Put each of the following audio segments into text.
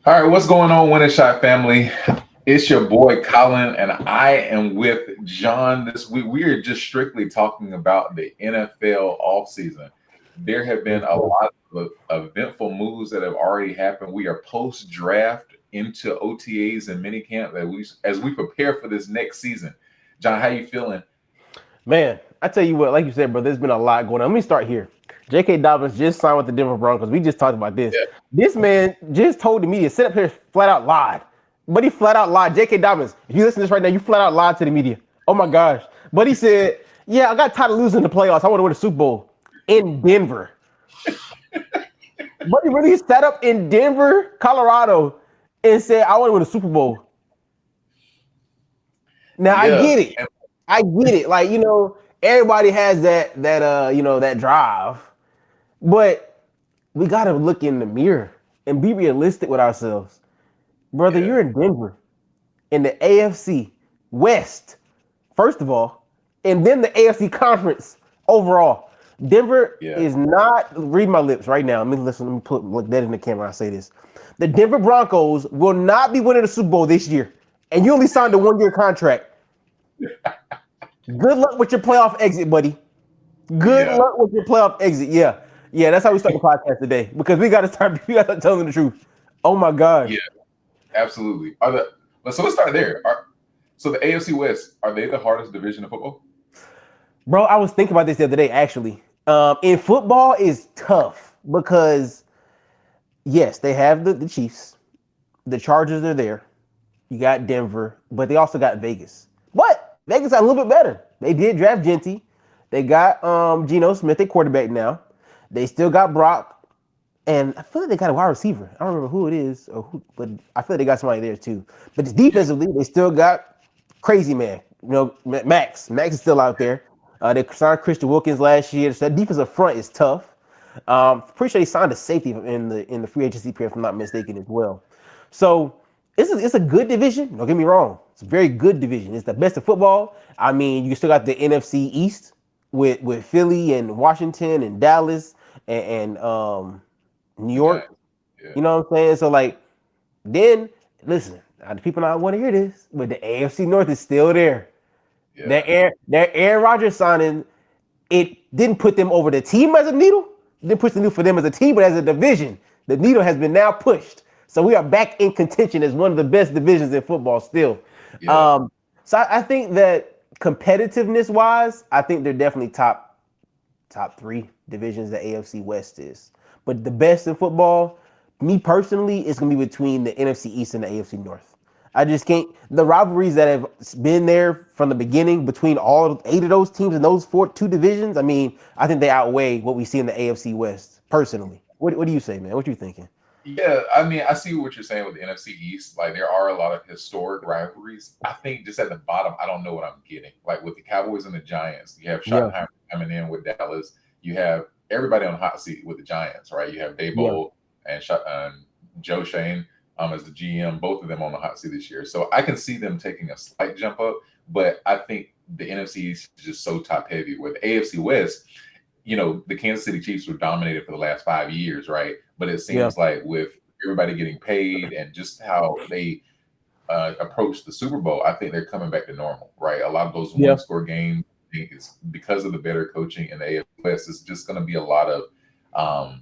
All right, what's going on, Winning Shot family? It's your boy Collin, and I am with Jon this week. We are just strictly talking about the NFL offseason. There have been a lot of eventful moves that have already happened. We are post-draft into OTAs and minicamp as we prepare for this next season. Jon, how you feeling? Man, I tell you what, like you said, bro, there's been a lot going on. Let me start here. J.K. Dobbins just signed with the Denver Broncos. We just talked about this. Yeah. This man just told the media, sit up here, flat out lied. But he flat out lied. J.K. Dobbins, if you listen to this right now, you flat out lied to the media. Oh my gosh. But he said, yeah, I got tired of losing the playoffs. I want to win a Super Bowl in Denver. But he really sat up in Denver, Colorado, and said, I want to win a Super Bowl. Now, I get it. I get it. Like, you know, everybody has that drive. But we got to look in the mirror and be realistic with ourselves. Brother, you're in Denver, in the AFC West, first of all, and then the AFC Conference overall. Denver is not, read my lips right now. Let me look that in the camera. I say this. The Denver Broncos will not be winning the Super Bowl this year. And you only signed a 1-year contract. Good luck with your playoff exit, buddy. Good luck with your playoff exit. Yeah, that's how we start the podcast today, because we got to start telling the truth. Oh my gosh. Yeah, absolutely. So let's start there. So the AFC West, are they the hardest division of football? Bro, I was thinking about this the other day, actually. In football is tough because, yes, they have the Chiefs. The Chargers are there. You got Denver, but they also got Vegas. But Vegas got a little bit better. They did draft Genty. They got Geno Smith, their quarterback now. They still got Brock. And I feel like they got a wide receiver. I don't remember who it is, but I feel like they got somebody there too. But defensively, they still got Crazy Man. You know, Max. Max is still out there. They signed Christian Wilkins last year. So that defensive front is tough. Pretty sure they signed a safety in the free agency period, if I'm not mistaken, as well. So it's a good division. Don't get me wrong. It's a very good division. It's the best of football. I mean, you still got the NFC East with Philly and Washington and Dallas and New York. Yeah. You know what I'm saying? So, like, then, listen, the people not want to hear this, but the AFC North is still there. Yeah. That Aaron Rodgers signing, it didn't put them over the team as a needle. It didn't push the needle for them as a team, but as a division, the needle has been now pushed. So we are back in contention as one of the best divisions in football still. Yeah. So I think that competitiveness-wise, I think they're definitely top 3 divisions the AFC West is. But the best in football, me personally, is going to be between the NFC East and the AFC North. I just can't. The rivalries that have been there from the beginning between all 8 of those teams in those 2 divisions, I mean, I think they outweigh what we see in the AFC West, personally. What do you say, man? What you thinking? Yeah, I mean, I see what you're saying with the NFC East. Like, there are a lot of historic rivalries. I think just at the bottom, I don't know what I'm getting. Like, with the Cowboys and the Giants, you have Schottenheimer coming in with Dallas. You have everybody on the hot seat with the Giants, right? You have Daboll and Joe Shane as the GM, both of them on the hot seat this year. So I can see them taking a slight jump up, but I think the NFC East is just so top heavy. With AFC West, you know, the Kansas City Chiefs were dominated for the last 5 years, right? But it seems like with everybody getting paid and just how they approach the Super Bowl, I think they're coming back to normal, right? A lot of those one-score games, I think it's because of the better coaching in the AFC West, it's just going to be a lot of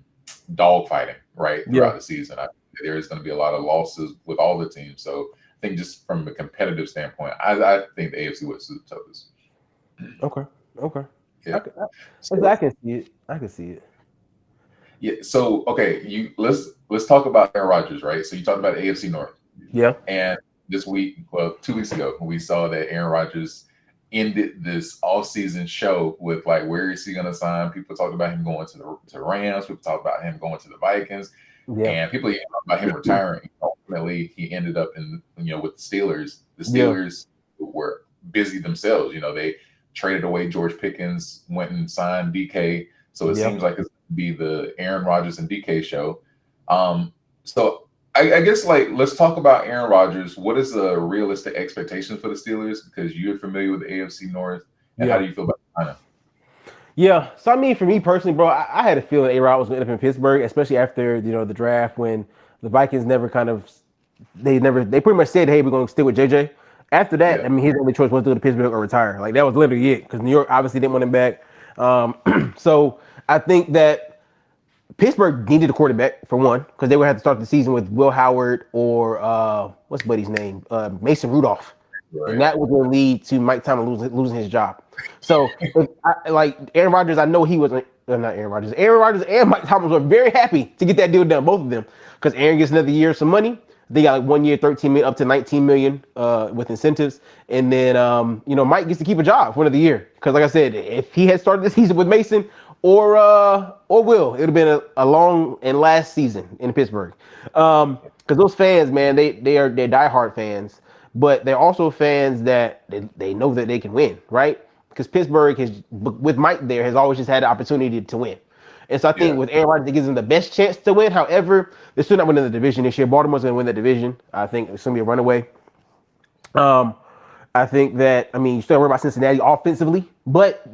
dogfighting, right, throughout the season. I think there's going to be a lot of losses with all the teams. So I think just from a competitive standpoint, I think the AFC West is the toughest. Okay. Yeah. I can see it. Yeah. So okay, let's talk about Aaron Rodgers, right? So you talked about the AFC North. Yeah. And this week, 2 weeks ago, we saw that Aaron Rodgers ended this offseason show with, like, where is he going to sign? People talked about him going to the Rams. People talked about him going to the Vikings. Yeah. And people even talked about him retiring. Ultimately, he ended up with the Steelers. The Steelers were busy themselves. You know, they traded away George Pickens, went and signed DK. So it seems like it's going to be the Aaron Rodgers and DK show. So I guess, like, let's talk about Aaron Rodgers. What is the realistic expectation for the Steelers? Because you're familiar with the AFC North. And how do you feel about China? Yeah. So I mean, for me personally, bro, I had a feeling A-Rod was going to end up in Pittsburgh, especially after the draft when the Vikings never kind of they pretty much said, hey, we're going to stick with JJ. After that, Yeah, I mean, his only choice was to go to Pittsburgh or retire. Like that was literally it because New York obviously didn't want him back. So I think that Pittsburgh needed a quarterback for one because they would have to start the season with Will Howard or what's Buddy's name, Mason Rudolph, and right. that was going to lead to Mike Tomlin losing his job. So if like Aaron Rodgers, I know he wasn't not Aaron Rodgers. Aaron Rodgers and Mike Tomlin were very happy to get that deal done, both of them, because Aaron gets another year of some money. They got like 1 year, 13 million, up to 19 million with incentives, and then Mike gets to keep a job for another year. Because like I said, if he had started the season with Mason or Will, it would have been a long and last season in Pittsburgh. Because those fans, man, they're diehard fans, but they're also fans that they know that they can win, right? Because Pittsburgh has, with Mike there, has always just had the opportunity to win. And so I think Yeah. with Aaron Rodgers, it gives them the best chance to win. However, they're still not winning the division this year. Baltimore's going to win the division. I think it's going to be a runaway. I think that, I mean, you still worry about Cincinnati offensively, but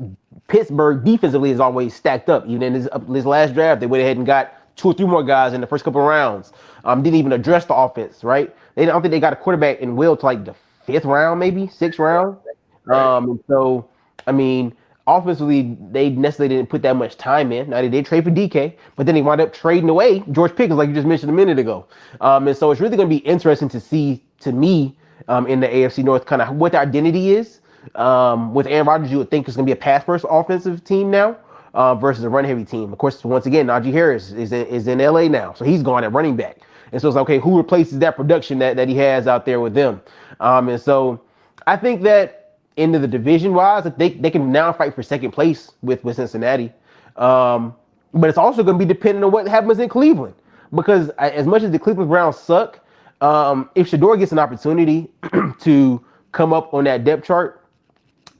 Pittsburgh defensively is always stacked up. Even in this last draft, they went ahead and got 2 or 3 more guys in the first couple of rounds. Didn't even address the offense, right? I don't think they got a quarterback in Will to like the 5th round, maybe 6th round. Right. And so, I mean, offensively, they necessarily didn't put that much time in. Now, they did trade for DK, but then they wound up trading away George Pickens, like you just mentioned a minute ago. And so it's really going to be interesting to see, to me, in the AFC North, kind of what the identity is. With Aaron Rodgers, you would think it's going to be a pass-first offensive team now versus a run-heavy team. Of course, once again, Najee Harris is in LA now, so he's gone at running back. And so it's like, okay, who replaces that production that he has out there with them? And so I think that into the division wise, they can now fight for second place with Cincinnati. But it's also going to be dependent on what happens in Cleveland. Because as much as the Cleveland Browns suck, if Shedeur gets an opportunity to come up on that depth chart,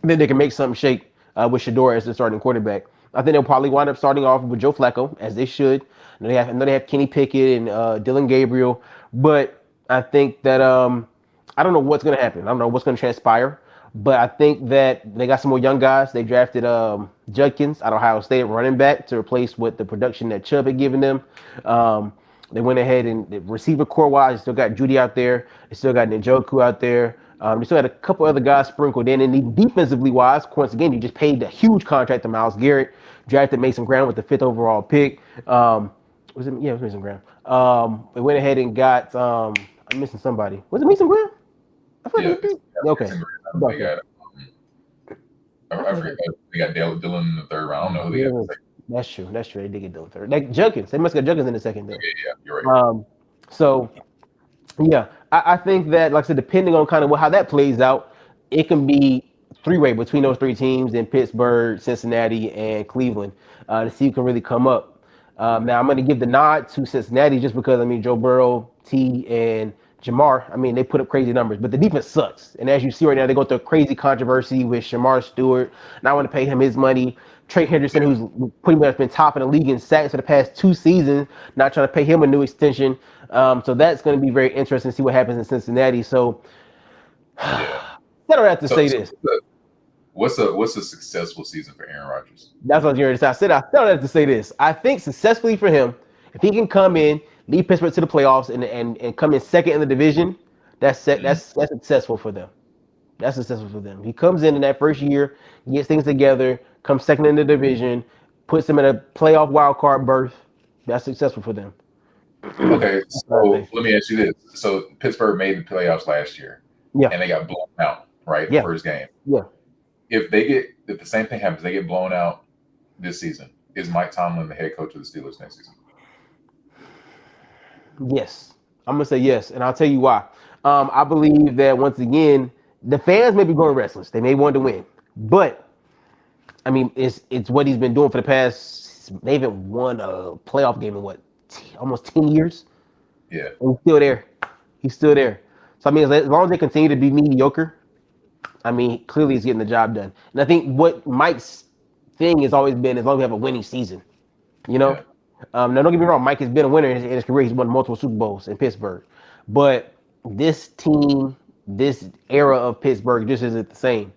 then they can make something shake with Shedeur as the starting quarterback. I think they'll probably wind up starting off with Joe Flacco, as they should. I know they have Kenny Pickett and Dylan Gabriel. But I think that I don't know what's going to happen. I don't know what's going to transpire. But I think that they got some more young guys. They drafted Judkins out of Ohio State, running back, to replace what the production that Chubb had given them. They went ahead and the receiver core wise, they still got Judy out there. They still got Njoku out there. They still had a couple other guys sprinkled in. And defensively wise, once again, you just paid a huge contract to Myles Garrett, drafted Mason Graham with the 5th overall pick. Was it Mason Graham? They went ahead and got I'm missing somebody. Was it Mason Graham? I forgot. Yeah. Okay. They got, I forget. They got Dylan in the 3rd round. I don't know who they got in the 2nd. That's true. They did get Dylan 3rd. Like Judkins. They must get Judkins in the 2nd. Yeah, you're right. So yeah, I think that, like I said, depending on kind of how that plays out, it can be 3-way between those 3 teams in Pittsburgh, Cincinnati, and Cleveland to see who can really come up. Now I'm going to give the nod to Cincinnati just because, I mean, Joe Burrow, T, and Jamar, I mean, they put up crazy numbers, but the defense sucks. And as you see right now, they go through a crazy controversy with Shamar Stewart. Now I want to pay him his money. Trey Henderson, who's pretty much been topping the league in sacks for the past 2 seasons, not trying to pay him a new extension. So that's going to be very interesting to see what happens in Cincinnati. So I don't have to say this. What's a successful season for Aaron Rodgers? That's what I was going to say. I said I don't have to say this. I think successfully for him, if he can come in, lead Pittsburgh to the playoffs and come in second in the division, that's successful for them. That's successful for them. He comes in that first year, gets things together, comes second in the division, puts them in a playoff wild card berth. That's successful for them. Okay, so let me ask you this. So Pittsburgh made the playoffs last year. Yeah. And they got blown out, right? Yeah. First game. Yeah. If the same thing happens, they get blown out this season, is Mike Tomlin the head coach of the Steelers next season? Yes. I'm going to say yes, and I'll tell you why. I believe that, once again, the fans may be going restless. They may want to win. But, I mean, it's what he's been doing for the past – they haven't won a playoff game in, almost 10 years? Yeah. And he's still there. So, I mean, as long as they continue to be mediocre, I mean, clearly he's getting the job done. And I think what Mike's thing has always been, as long as we have a winning season, you know? Yeah. Now, don't get me wrong, Mike has been a winner in his career. He's won multiple Super Bowls in Pittsburgh. But this team, this era of Pittsburgh just isn't the same.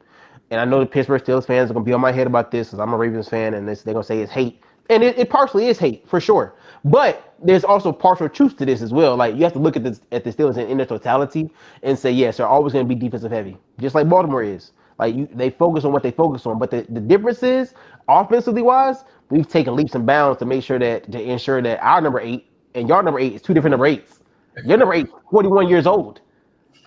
And I know the Pittsburgh Steelers fans are gonna be on my head about this because I'm a Ravens fan, and they're gonna say it's hate, and it partially is hate for sure. But there's also partial truth to this as well. Like you have to look at the Steelers in their totality and say yes, they're always gonna be defensive heavy, just like Baltimore is. Like they focus on what they focus on, but the difference is offensively wise, we've taken leaps and bounds to make sure that to ensure that our number 8 and your number 8 is two different number 8s. Your number 8 is 41 years old.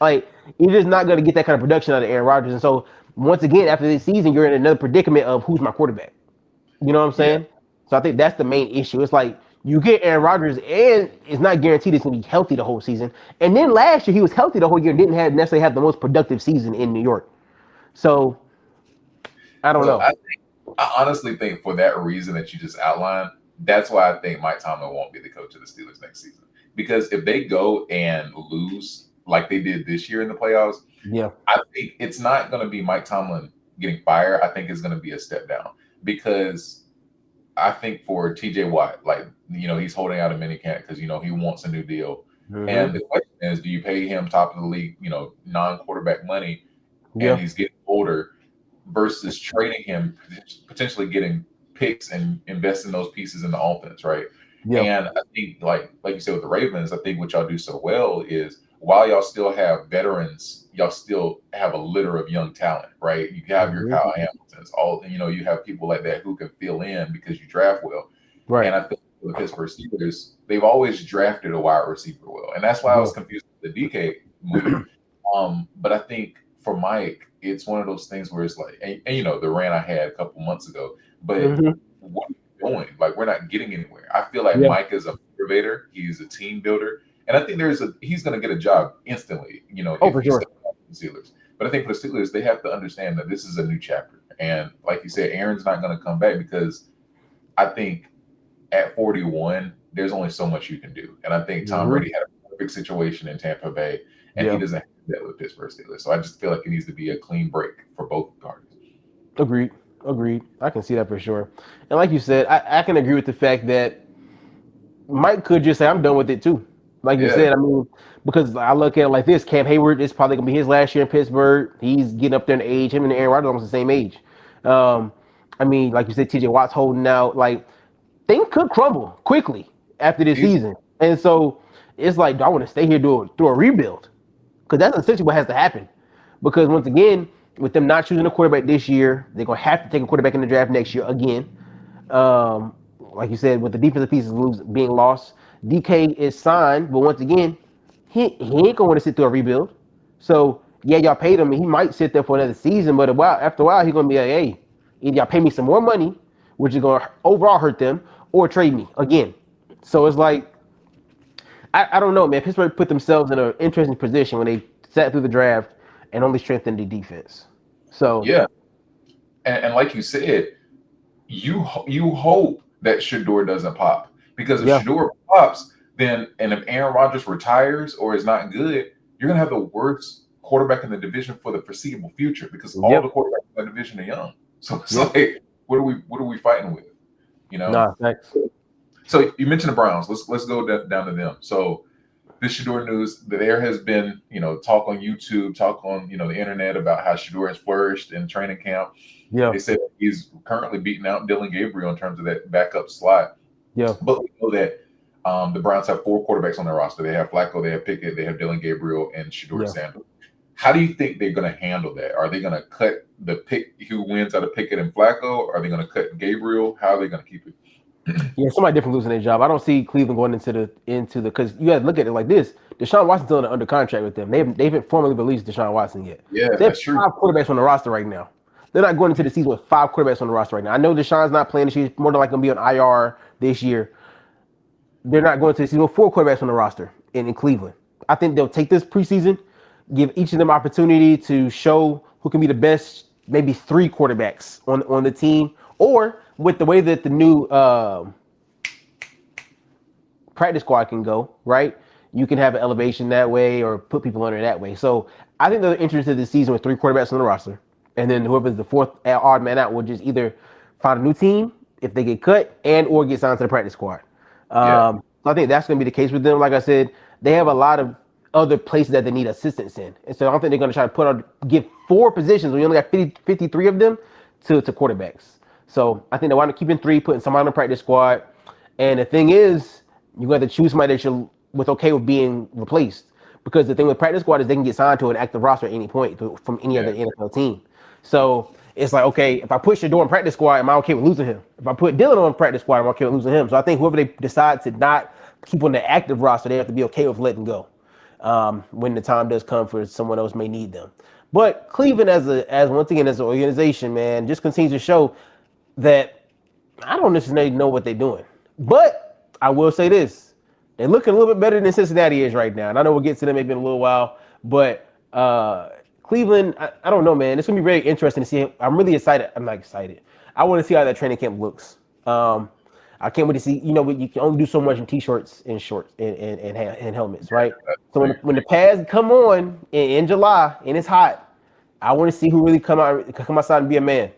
Like you're just not going to get that kind of production out of Aaron Rodgers. And so once again, after this season, you're in another predicament of who's my quarterback. You know what I'm saying? Yeah. So I think that's the main issue. It's like you get Aaron Rodgers, and it's not guaranteed it's going to be healthy the whole season. And then last year he was healthy the whole year and didn't necessarily have the most productive season in New York. So I don't know. I honestly think for that reason that you just outlined, that's why I think Mike Tomlin won't be the coach of the Steelers next season. Because if they go and lose like they did this year in the playoffs, yeah, I think it's not going to be Mike Tomlin getting fired. I think it's going to be a step down because I think for TJ Watt, like, he's holding out a minicamp because, he wants a new deal. Mm-hmm. And the question is, do you pay him top of the league, non-quarterback money, and he's getting older versus trading him, potentially getting picks and investing those pieces in the offense, right? Yeah. And I think, like you said with the Ravens, I think what y'all do so well is while y'all still have veterans, y'all still have a litter of young talent, right? You have your Kyle Hamiltons, you have people like that who can fill in because you draft well. Right. And I think the Pittsburgh Steelers, they've always drafted a wide receiver well. And that's why I was confused with the DK move. But I think for Mike, it's one of those things where it's like, and the rant I had a couple months ago, but what are you doing? Like, we're not getting anywhere. I feel like Mike is a motivator. He's a team builder. And I think he's going to get a job instantly, for sure. The Steelers. But I think for the Steelers, they have to understand that this is a new chapter. And like you said, Aaron's not going to come back because I think at 41, there's only so much you can do. And I think Tom Brady had a perfect situation in Tampa Bay, and he doesn't have that with Pittsburgh Steelers. So I just feel like it needs to be a clean break for both parties. Agreed. I can see that for sure. And like you said, I can agree with the fact that Mike could just say, I'm done with it too. Like you said, I mean, because I look at it like this, Cam Hayward is probably going to be his last year in Pittsburgh. He's getting up there in age. Him and Aaron Rodgers are almost the same age. I mean, like you said, TJ Watt's holding out. Like, things could crumble quickly after this season. And so it's like, do I want to stay here through a rebuild? Because that's essentially what has to happen. Because once again, with them not choosing a quarterback this year, they're going to have to take a quarterback in the draft next year again. Like you said, with the defensive pieces being lost, DK is signed, but once again, he ain't going to want to sit through a rebuild. So, yeah, y'all paid him, and he might sit there for another season, but after a while, he's going to be like, hey, either y'all pay me some more money, which is going to overall hurt them, or trade me again. So it's like, I don't know, man. Pittsburgh put themselves in an interesting position when they sat through the draft and only strengthened the defense. So yeah, and like you said, you hope that Shedeur doesn't pop, because if Shedeur pops, then and if Aaron Rodgers retires or is not good, you're gonna have the worst quarterback in the division for the foreseeable future because all the quarterbacks in the division are young. So it's like, what are we fighting with? Nah, thanks. So you mentioned the Browns. Let's go down to them. So this Shedeur news, there has been, talk on YouTube, talk on, the internet about how Shedeur has flourished in training camp. Yeah. They said he's currently beating out Dylan Gabriel in terms of that backup slot. Yeah. But we know that the Browns have 4 quarterbacks on their roster. They have Flacco, they have Pickett, they have Dylan Gabriel, and Shedeur Sanders. How do you think they're going to handle that? Are they going to cut the pick who wins out of Pickett and Flacco? Are they going to cut Gabriel? How are they going to keep it? Yeah, somebody different losing their job. I don't see Cleveland going into the because you got to look at it like this. Deshaun Watson's still under contract with them. They haven't formally released Deshaun Watson yet. Yeah, they have that's true. 5 quarterbacks on the roster right now. They're not going into the season with 5 quarterbacks on the roster right now. I know Deshaun's not playing this year. He's more than likely going to be on IR this year. They're not going to the season with 4 quarterbacks on the roster in Cleveland. I think they'll take this preseason, give each of them opportunity to show who can be the best, maybe 3 quarterbacks on the team, or with the way that the new practice squad can go, right? You can have an elevation that way or put people under that way. So I think they're interested this season with 3 quarterbacks on the roster. And then whoever's the 4th odd man out will just either find a new team if they get cut and or get signed to the practice squad. So I think that's going to be the case with them. Like I said, they have a lot of other places that they need assistance in. And so I don't think they're going to try to give 4 positions when you only got 53 of them to quarterbacks. So I think they want to keep in 3, putting somebody on the practice squad. And the thing is, you got to choose somebody that you're okay with being replaced. Because the thing with practice squad is they can get signed to an active roster at any point from any other NFL team. So it's like, okay, if I put Shedeur on practice squad, am I okay with losing him? If I put Dylan on practice squad, am I okay with losing him? So I think whoever they decide to not keep on the active roster, they have to be okay with letting go when the time does come for someone else may need them. But Cleveland as once again as an organization, man, just continues to show that I don't necessarily know what they're doing. But I will say this. They're looking a little bit better than Cincinnati is right now. And I know we'll get to them maybe in a little while. But Cleveland, I don't know, man. It's going to be very interesting to see. I'm really excited. I'm not excited. I want to see how that training camp looks. I can't wait to see. You know, you can only do so much in T-shirts and shorts and helmets, right? So when the pads come on in July and it's hot, I want to see who really come outside and be a man.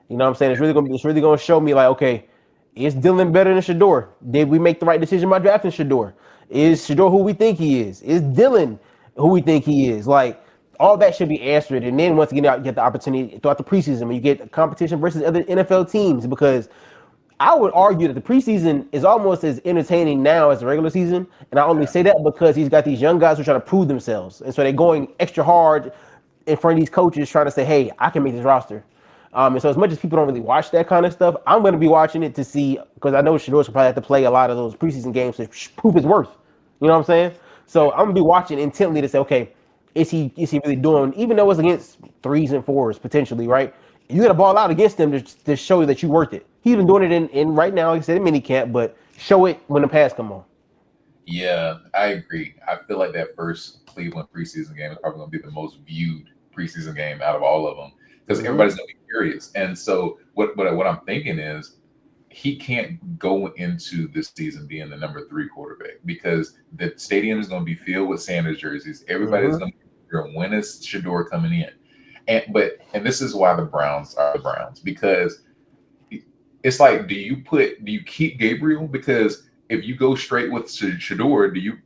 You know what I'm saying? It's really gonna show me like, okay, is Dylan better than Shedeur? Did we make the right decision by drafting Shedeur? Is Shedeur who we think he is? Is Dylan who we think he is? Like, all that should be answered. And then once again, you get the opportunity throughout the preseason when you get competition versus other NFL teams, because I would argue that the preseason is almost as entertaining now as the regular season. And I only say that because he's got these young guys who are trying to prove themselves. And so they're going extra hard in front of these coaches trying to say, hey, I can make this roster. And so as much as people don't really watch that kind of stuff, I'm going to be watching it to see, because I know Shedeur will probably have to play a lot of those preseason games to prove his worth. You know what I'm saying? So I'm going to be watching intently to say, okay, is he really doing, even though it's against 3s and 4s potentially, right? You got to ball out against them to show you that you're worth it. He's been doing it in right now, like I said, in minicamp, but show it when the pass come on. Yeah, I agree. I feel like that first Cleveland preseason game is probably going to be the most viewed preseason game out of all of them, because everybody's going to be curious. And so what I'm thinking is he can't go into this season being the number 3 quarterback, because the stadium is going to be filled with Sanders jerseys. Everybody's going to be wondering, when is Shedeur coming in? And this is why the Browns are the Browns, because it's like, do you keep Gabriel? Because if you go straight with Shedeur, do you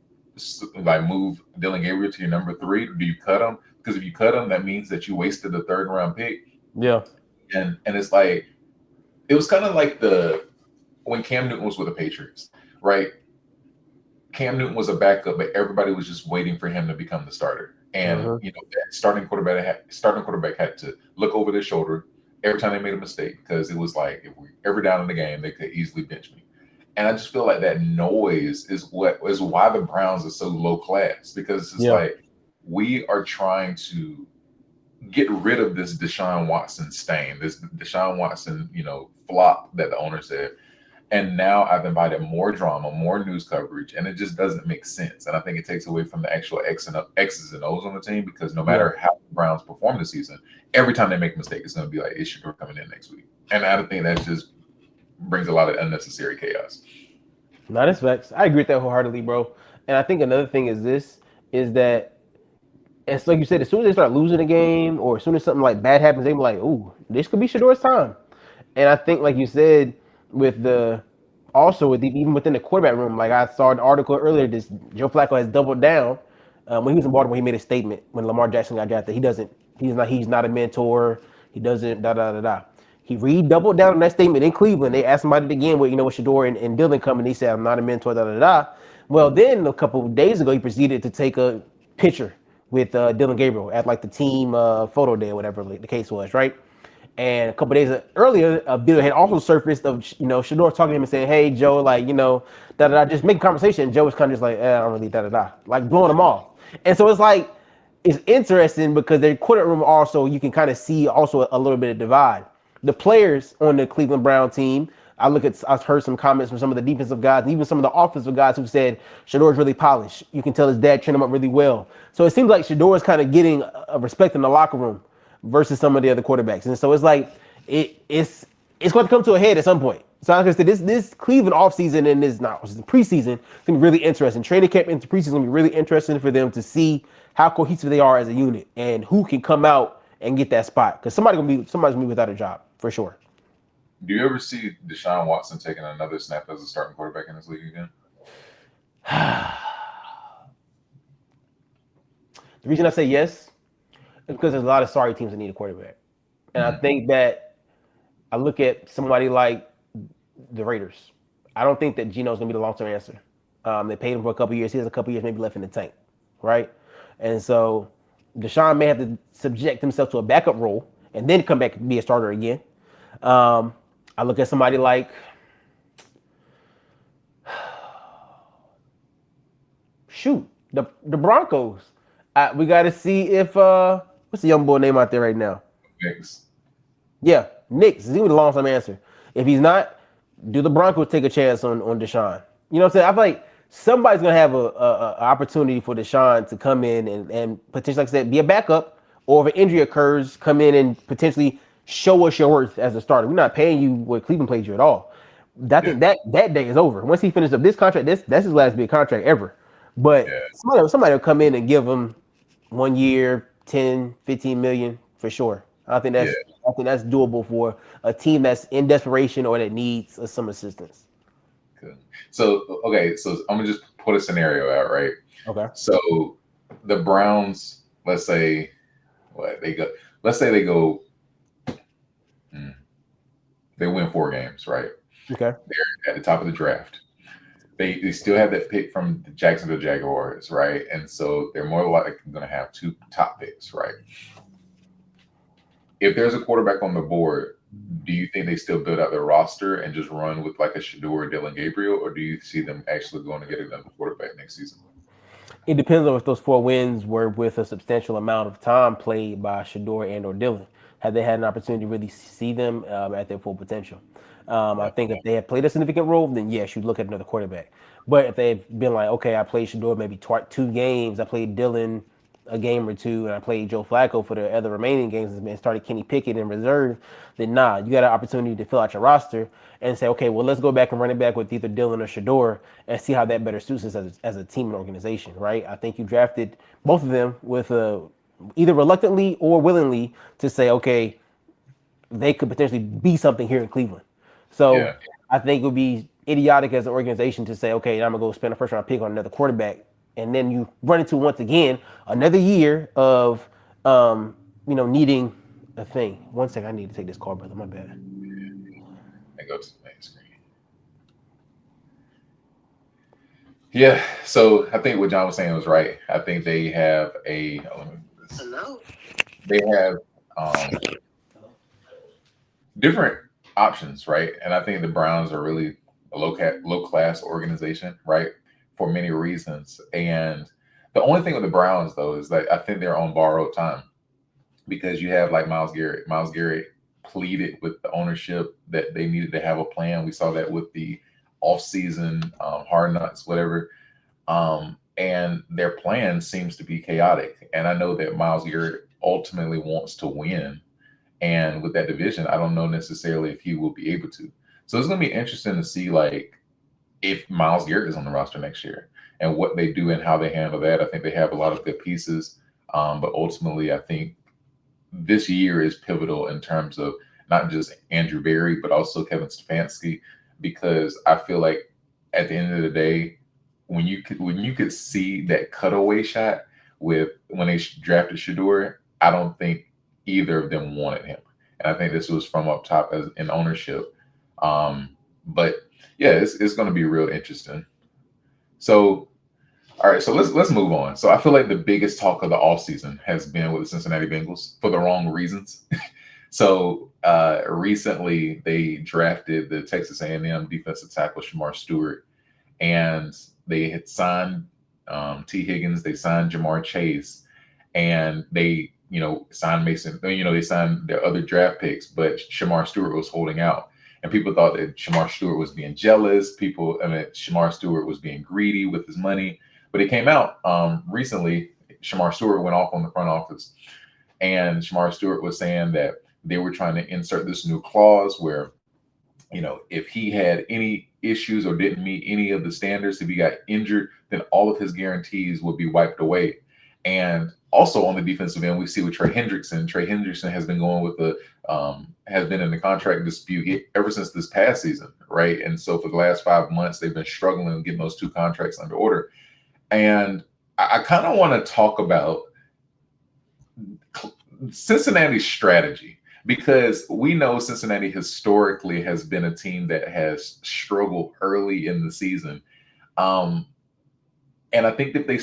like move Dylan Gabriel to your number 3, or do you cut him? Because if you cut him, that means that you wasted the 3rd round pick. Yeah. And it's like, it was kind of like when Cam Newton was with the Patriots, right? Cam Newton was a backup, but everybody was just waiting for him to become the starter. And you know, that starting quarterback had to look over their shoulder every time they made a mistake, because it was like, if we ever down in the game, they could easily bench me. And I just feel like that noise is why the Browns are so low class, because it's like, we are trying to get rid of this Deshaun Watson stain, this Deshaun Watson, you know, flop that the owner said. And now I've invited more drama, more news coverage, and it just doesn't make sense. And I think it takes away from the actual X's and O's on the team, because no matter how the Browns perform this season, every time they make a mistake, it's going to be like, is Shedeur coming in next week? And I think that just brings a lot of unnecessary chaos. No, that's facts. I agree with that wholeheartedly, bro. And I think another thing is that it's like you said, as soon as they start losing a game, or as soon as something like bad happens, they be like, ooh, this could be Shedeur's time. And I think, like you said, even within the quarterback room, like I saw an article earlier, Joe Flacco has doubled down. When he was in Baltimore, he made a statement when Lamar Jackson got drafted. He's not a mentor. He doesn't He doubled down on that statement in Cleveland. They asked him about it again with Shedeur and Dylan coming. He said, I'm not a mentor, Well, then a couple of days ago, he proceeded to take a picture with Dylan Gabriel at like the team photo day or whatever the case was, right? And a couple of days earlier, a video had also surfaced of Shedeur talking to him and saying, "Hey Joe, like just make a conversation." And Joe was kind of just like, "I don't really like blowing him off." And so it's like, it's interesting because their quarterback room also, you can kind of see also a little bit of divide. The players on the Cleveland Brown team, I've heard some comments from some of the defensive guys, and even some of the offensive guys who said Shedeur's really polished. You can tell his dad trained him up really well. So it seems like Shedeur is kind of getting a respect in the locker room versus some of the other quarterbacks. And so it's like, it's going to come to a head at some point. So like I said, this Cleveland offseason and this preseason is going to be really interesting. Training camp into preseason is going to be really interesting for them to see how cohesive they are as a unit and who can come out and get that spot. Because somebody's going to be without a job, for sure. Do you ever see Deshaun Watson taking another snap as a starting quarterback in this league again? The reason I say yes because there's a lot of sorry teams that need a quarterback. And I think that I look at somebody like the Raiders. I don't think that Geno's going to be the long-term answer. They paid him for a couple years. He has a couple years maybe left in the tank, right? And so Deshaun may have to subject himself to a backup role and then come back and be a starter again. I look at somebody like the Broncos. We got to see if what's the young boy name out there right now? Knicks. Yeah, Knicks. He's the long-term answer. If he's not, do the Broncos take a chance on Deshaun? You know what I'm saying? I feel like somebody's gonna have a opportunity for Deshaun to come in and potentially, like I said, be a backup, or if an injury occurs, come in and potentially show us your worth as a starter. We're not paying you what Cleveland paid you at all. I think that day is over. Once he finishes up this contract, that's his last big contract ever. But somebody will come in and give him 1 year, 10, 15 million for sure. I think that's doable for a team that's in desperation or that needs some assistance. Good. So I'm gonna just put a scenario out, right? Okay. So the Browns, let's say they win 4 games, right? Okay. They're at the top of the draft. They still have that pick from the Jacksonville Jaguars, right? And so they're more likely going to have 2 top picks, right? If there's a quarterback on the board, do you think they still build out their roster and just run with like a Shedeur or Dylan Gabriel, or do you see them actually going to get another quarterback next season? It depends on if those 4 wins were with a substantial amount of time played by Shedeur and or Dylan. Have they had an opportunity to really see them at their full potential? I think if they have played a significant role, then yes, you look at another quarterback. But if they've been like, okay, I played Shedeur maybe 2 games, I played Dylan a game or 2, and I played Joe Flacco for the other remaining games and started Kenny Pickett in reserve, then you got an opportunity to fill out your roster and say, okay, well, let's go back and run it back with either Dylan or Shedeur and see how that better suits us as a team and organization, right? I think you drafted both of them with either reluctantly or willingly to say, okay, they could potentially be something here in Cleveland. So I think it would be idiotic as an organization to say, okay, I'm going to go spend a first-round pick on another quarterback, and then you run into, once again, another year of, needing a thing. One second, I need to take this call, brother. My bad. I go to the main screen. Yeah, so I think what John was saying was right. I think they have They have different options, right? And I think the Browns are really a low class organization, right? For many reasons. And the only thing with the Browns, though, is that I think they're on borrowed time, because you have like Myles Garrett. Myles Garrett pleaded with the ownership that they needed to have a plan. We saw that with the offseason, Hard Knocks, whatever. And their plan seems to be chaotic. And I know that Myles Garrett ultimately wants to win. And with that division, I don't know necessarily if he will be able to. So it's going to be interesting to see, like, if Myles Garrett is on the roster next year and what they do and how they handle that. I think they have a lot of good pieces. But ultimately, I think this year is pivotal in terms of not just Andrew Berry, but also Kevin Stefanski, because I feel like at the end of the day, when you could see that cutaway shot when they drafted Shedeur, I don't think either of them wanted him. And I think this was from up top as in ownership. But yeah, it's going to be real interesting. So, all right, so let's move on. So I feel like the biggest talk of the offseason has been with the Cincinnati Bengals for the wrong reasons. So recently they drafted the Texas A&M defensive tackle Shemar Stewart, and they had signed T. Higgins, they signed Jamar Chase, and they signed Mason. They signed their other draft picks, but Shemar Stewart was holding out. And people thought that Shemar Stewart was being jealous. Shemar Stewart was being greedy with his money. But it came out recently, Shemar Stewart went off on the front office. And Shemar Stewart was saying that they were trying to insert this new clause where, if he had any issues or didn't meet any of the standards, if he got injured, then all of his guarantees would be wiped away. And also on the defensive end, we see with Trey Hendrickson. Trey Hendrickson has been going with has been in the contract dispute ever since this past season, right? And so for the last 5 months, they've been struggling getting those 2 contracts under order. And I kind of want to talk about Cincinnati's strategy, because we know Cincinnati historically has been a team that has struggled early in the season. And I think if they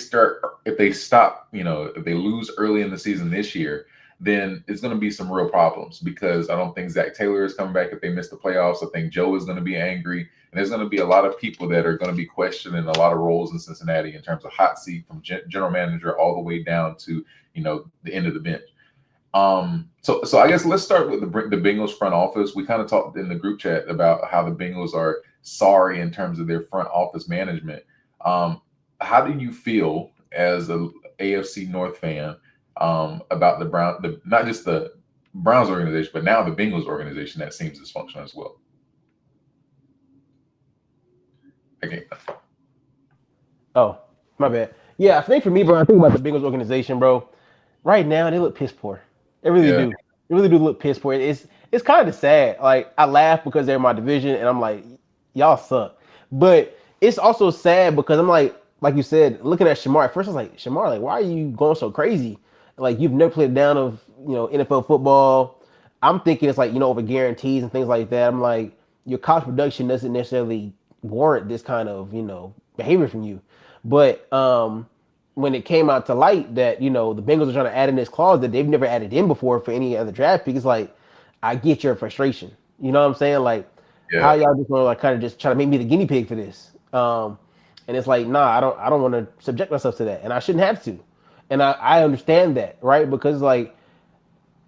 lose early in the season this year, then it's going to be some real problems, because I don't think Zach Taylor is coming back if they miss the playoffs. I think Joe is going to be angry, and there's going to be a lot of people that are going to be questioning a lot of roles in Cincinnati in terms of hot seat from general manager all the way down to, the end of the bench. So I guess let's start with the Bengals front office. We kind of talked in the group chat about how the Bengals are sorry in terms of their front office management. How do you feel as a AFC North fan about not just the Browns organization, but now the Bengals organization that seems dysfunctional as well? Okay. Oh, my bad. Yeah, I think for me, bro, I think about the Bengals organization, bro. Right now, they look piss poor. They really do. They really do look piss poor. It's kind of sad. Like, I laugh because they're in my division, and I'm like, y'all suck. But it's also sad because I'm like you said, looking at Shamar, at first I was like, Shamar, like, why are you going so crazy? Like, you've never played down of, NFL football. I'm thinking it's like, over guarantees and things like that. I'm like, your college production doesn't necessarily warrant this kind of, behavior from you. But when it came out to light that, the Bengals are trying to add in this clause that they've never added in before for any other draft pick, it's like, I get your frustration. You know what I'm saying? Like, how y'all just want to kind of just try to make me the guinea pig for this? And it's like, nah, I don't want to subject myself to that, and I shouldn't have to. And I understand that, right? Because like,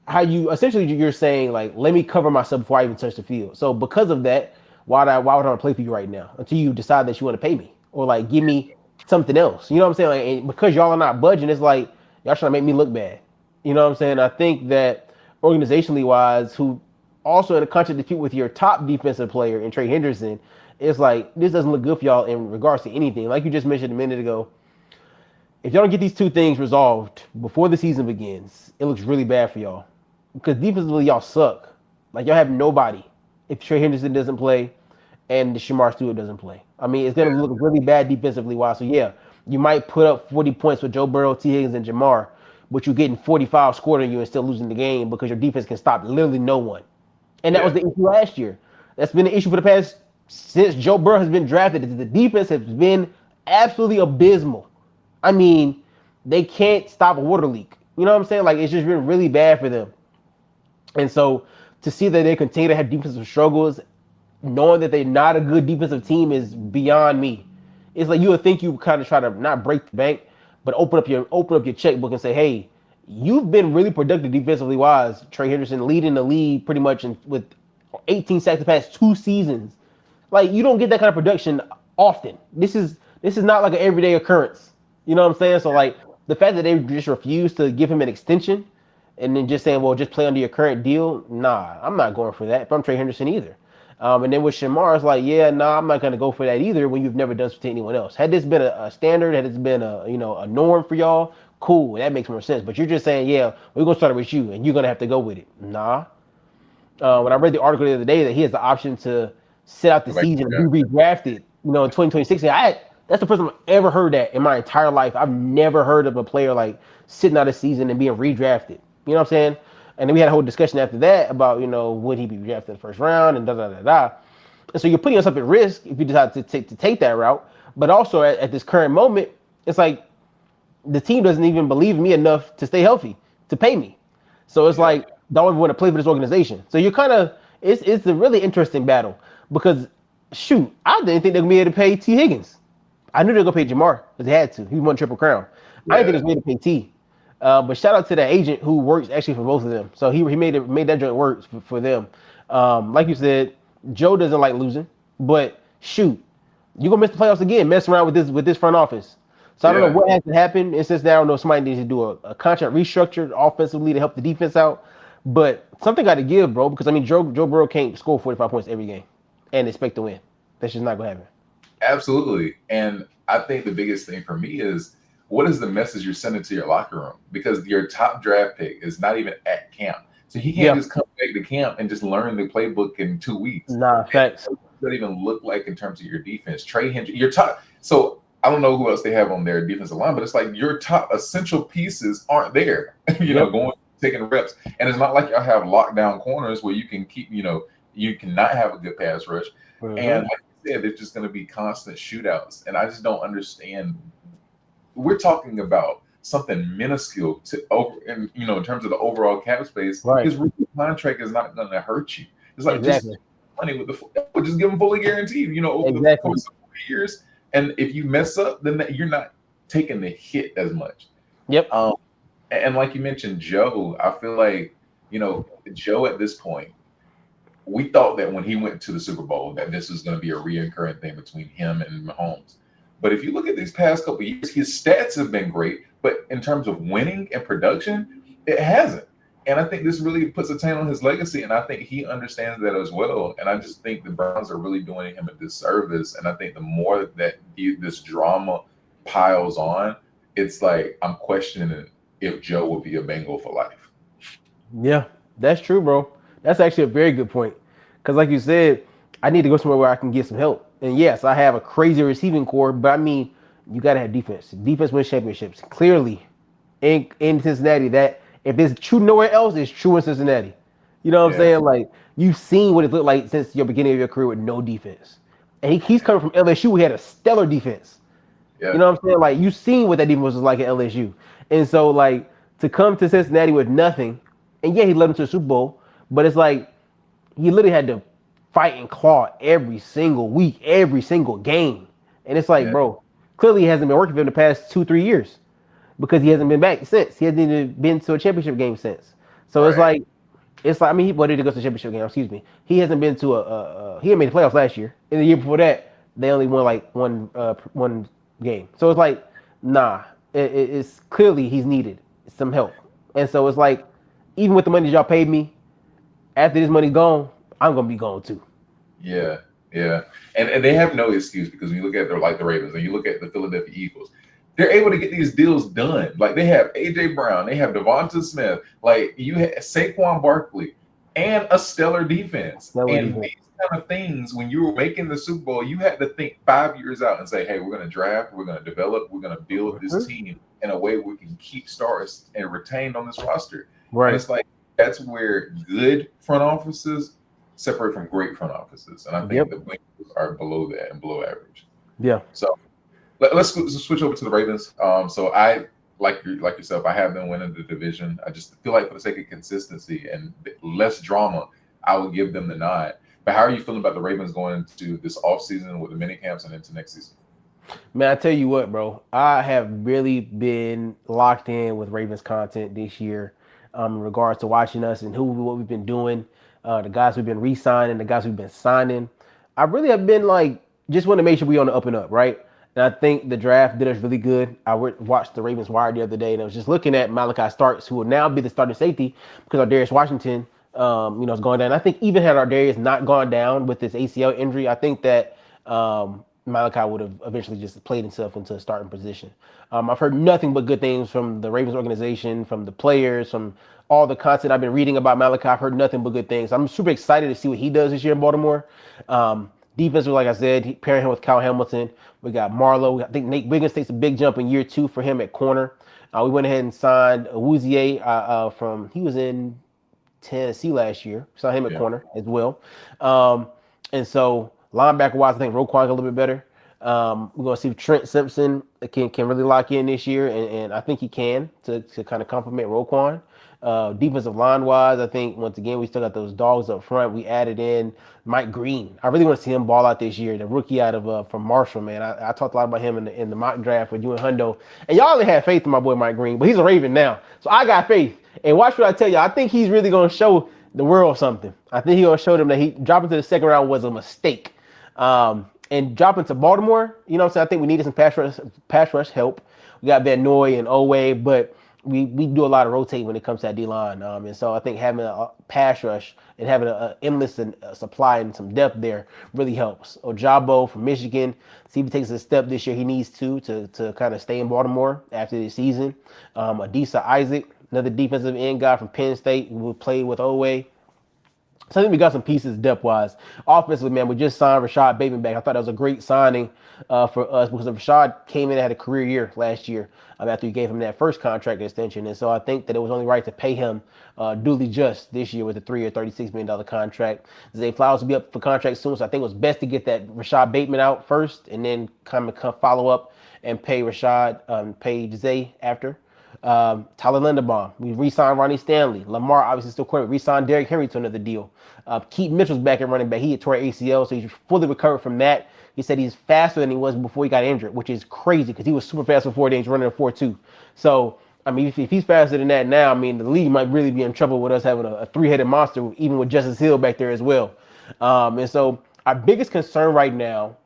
how you're saying like, let me cover myself before I even touch the field. So because of that, why would I want to play for you right now until you decide that you want to pay me or like give me something else? You know what I'm saying? Like, and because y'all are not budging, it's like y'all trying to make me look bad. You know what I'm saying? I think that organizationally wise, who also in a contract dispute with your top defensive player in Trey Henderson, it's like this doesn't look good for y'all in regards to anything. Like you just mentioned a minute ago, if y'all don't get these two things resolved before the season begins, it looks really bad for y'all. Because defensively, y'all suck. Like, y'all have nobody if Trey Henderson doesn't play and Shamar Stewart doesn't play. I mean, it's going to look really bad defensively wise. So, yeah, you might put up 40 points with Joe Burrow, T. Higgins, and Jamar, but you're getting 45 scored on you and still losing the game because your defense can stop literally no one. And that was the issue last year. That's been the issue for the past, since Joe Burrow has been drafted. The defense has been absolutely abysmal. I mean, they can't stop a water leak. You know what I'm saying? Like, it's just been really bad for them. And so to see that they continue to have defensive struggles, knowing that they're not a good defensive team, is beyond me. It's like you would think you would kind of try to not break the bank, but open up your checkbook and say, hey, you've been really productive defensively wise. Trey Henderson leading the league pretty much with 18 sacks the past 2 seasons. Like, you don't get that kind of production often. This is not like an everyday occurrence. You know what I'm saying? So, like, the fact that they just refused to give him an extension and then just saying, well, just play under your current deal, nah, I'm not going for that if I'm Trey Henderson either. And then with Shamar, it's like, yeah, nah, I'm not going to go for that either when you've never done something to anyone else. Had this been a standard, had this been a norm for y'all, cool, that makes more sense. But you're just saying, yeah, we're going to start it with you and you're going to have to go with it. Nah. When I read the article the other day that he has the option to sit out the season and be redrafted, in 2026, that's the first time I've ever heard that in my entire life. I've never heard of a player like sitting out a season and being redrafted. You know what I'm saying? And then we had a whole discussion after that about, would he be drafted in the first round and da-da-da-da. And so you're putting yourself at risk if you decide to take that route. But also at this current moment, it's like the team doesn't even believe in me enough to stay healthy, to pay me. So it's like, don't even want to play for this organization. So you're kind of, it's a really interesting battle because, shoot, I didn't think they're going to be able to pay T. Higgins. I knew they were going to pay Jamar because they had to. He won Triple Crown. I didn't think it was made to pay T. But shout out to that agent who works actually for both of them. So he made that joint work for them. Like you said, Joe doesn't like losing, but shoot, you're going to miss the playoffs again, mess around with this front office. So I don't know what has to happen. It's just now I know somebody needs to do a contract restructure offensively to help the defense out. But something got to give, bro, because, I mean, Joe Burrow can't score 45 points every game and expect to win. That's just not going to happen. Absolutely. And I think the biggest thing for me is, what is the message you're sending to your locker room? Because your top draft pick is not even at camp. So he can't just come back to camp and just learn the playbook in 2 weeks. Nah, facts. What does that even look like in terms of your defense? Trey Hendrickson, your top. So I don't know who else they have on their defensive line, but it's like your top essential pieces aren't there, going taking reps. And it's not like y'all have lockdown corners where you can keep, you cannot have a good pass rush. And like you said, there's just going to be constant shootouts. And I just don't understand. We're talking about something minuscule to in terms of the overall cap space. Right. His rookie contract is not going to hurt you. It's like just money with just give him fully guaranteed, over the course of 4 years. And if you mess up, then you're not taking the hit as much. Yep. And like you mentioned, Joe, I feel like, Joe at this point, we thought that when he went to the Super Bowl that this was going to be a reoccurring thing between him and Mahomes. But if you look at these past couple of years, his stats have been great, but in terms of winning and production, it hasn't. And I think this really puts a taint on his legacy, and I think he understands that as well. And I just think the Browns are really doing him a disservice. And I think the more that this drama piles on, it's like I'm questioning if Joe will be a Bengal for life. Yeah, that's true, bro. That's actually a very good point. Because like you said, I need to go somewhere where I can get some help. And yes, I have a crazy receiving core, but I mean, you got to have defense. Defense wins championships. Clearly, in Cincinnati, that if it's true nowhere else, it's true in Cincinnati. You know what I'm saying? Like, you've seen what it looked like since your beginning of your career with no defense. And he's coming from LSU, who had a stellar defense. Yeah. You know what I'm saying? Like, you've seen what that defense was like at LSU. And so, like, to come to Cincinnati with nothing, and yeah, he led him to the Super Bowl, but it's like he literally had to fight and claw every single week, every single game. And it's like, bro, clearly he hasn't been working for him the past 2-3 years because he hasn't been back since. He hasn't even been to a championship game since. So it's like, I mean, he did go to the championship game, excuse me. He hasn't been to he hadn't made the playoffs last year. And the year before that, they only won like one game. So it's like, nah, it's clearly he's needed some help. And so it's like, even with the money that y'all paid me, after this money gone, I'm gonna be gone too. Yeah. And they have no excuse because when you look at the Ravens and you look at the Philadelphia Eagles, they're able to get these deals done. Like they have AJ Brown, they have Devonta Smith, like you had Saquon Barkley, and a stellar defense. And these kind of things, when you were making the Super Bowl, you had to think 5 years out and say, hey, we're gonna draft, we're gonna develop, we're gonna build this team in a way we can keep stars and retain on this roster. Right. And it's like that's where good front offices separate from great front offices. And I think the Bengals are below that and below average. Yeah. So let's switch over to the Ravens. So I, like yourself, I have them winning the division. I just feel like for the sake of consistency and less drama, I would give them the nod. But how are you feeling about the Ravens going into this offseason with the mini camps and into next season? Man, I tell you what, bro, I have really been locked in with Ravens content this year in regards to watching us and what we've been doing, the guys we've been re-signing, the guys we've been signing. I really have been like, just want to make sure we're on the up and up, right? And I think the draft did us really good. I watched the Ravens Wire the other day, and I was just looking at Malachi Starks, who will now be the starting safety because Darius Washington, is going down. I think even had Darius not gone down with this ACL injury, I think that Malachi would have eventually just played himself into a starting position. I've heard nothing but good things from the Ravens organization, from the players, from all the content I've been reading about Malachi. I've heard nothing but good things. I'm super excited to see what he does this year in Baltimore. Defense, like I said, pairing him with Kyle Hamilton. We got Marlowe. I think Nate Wiggins takes a big jump in year 2 for him at corner. We went ahead and signed Awuzie he was in Tennessee last year. Saw him at corner as well. And so linebacker-wise, I think Roquan got a little bit better. We're going to see if Trent Simpson can really lock in this year, and I think he can to kind of complement Roquan. Defensive line-wise, I think, once again, we still got those dogs up front. We added in Mike Green. I really want to see him ball out this year, the rookie out of from Marshall, man. I talked a lot about him in the mock draft with you and Hundo. And y'all only had faith in my boy Mike Green, but he's a Raven now. So I got faith. And watch what I tell you. I think he's really going to show the world something. I think he's going to show them that he dropping to the second round was a mistake. And dropping to Baltimore, you know what I'm saying? I think we needed some pass rush help. We got Van Noy and Owe, but we do a lot of rotating when it comes to that D-line. And so I think having a pass rush and having an endless supply and some depth there really helps. Ojabo from Michigan, see if he takes a step this year he needs to kind of stay in Baltimore after this season. Adisa Isaac, another defensive end guy from Penn State who played with Owe. So I think we got some pieces depth-wise. Offensively, man, we just signed Rashad Bateman back. I thought that was a great signing for us because Rashad came in and had a career year last year after we gave him that first contract extension. And so I think that it was only right to pay him duly just this year with a 3-year, $36 million contract. Zay Flowers will be up for contract soon, so I think it was best to get that Rashad Bateman out first and then come follow up and pay pay Zay after. Tyler Linderbaum. We re-signed Ronnie Stanley. Lamar obviously still quarterback. Re-signed Derrick Henry to another deal. Keaton Mitchell's back at running back. He had tore ACL, so he's fully recovered from that. He said he's faster than he was before he got injured, which is crazy because he was super fast before. Then he's running a 4.2. So I mean, if he's faster than that now, I mean, the league might really be in trouble with us having a three-headed monster, even with Justice Hill back there as well. And so our biggest concern right now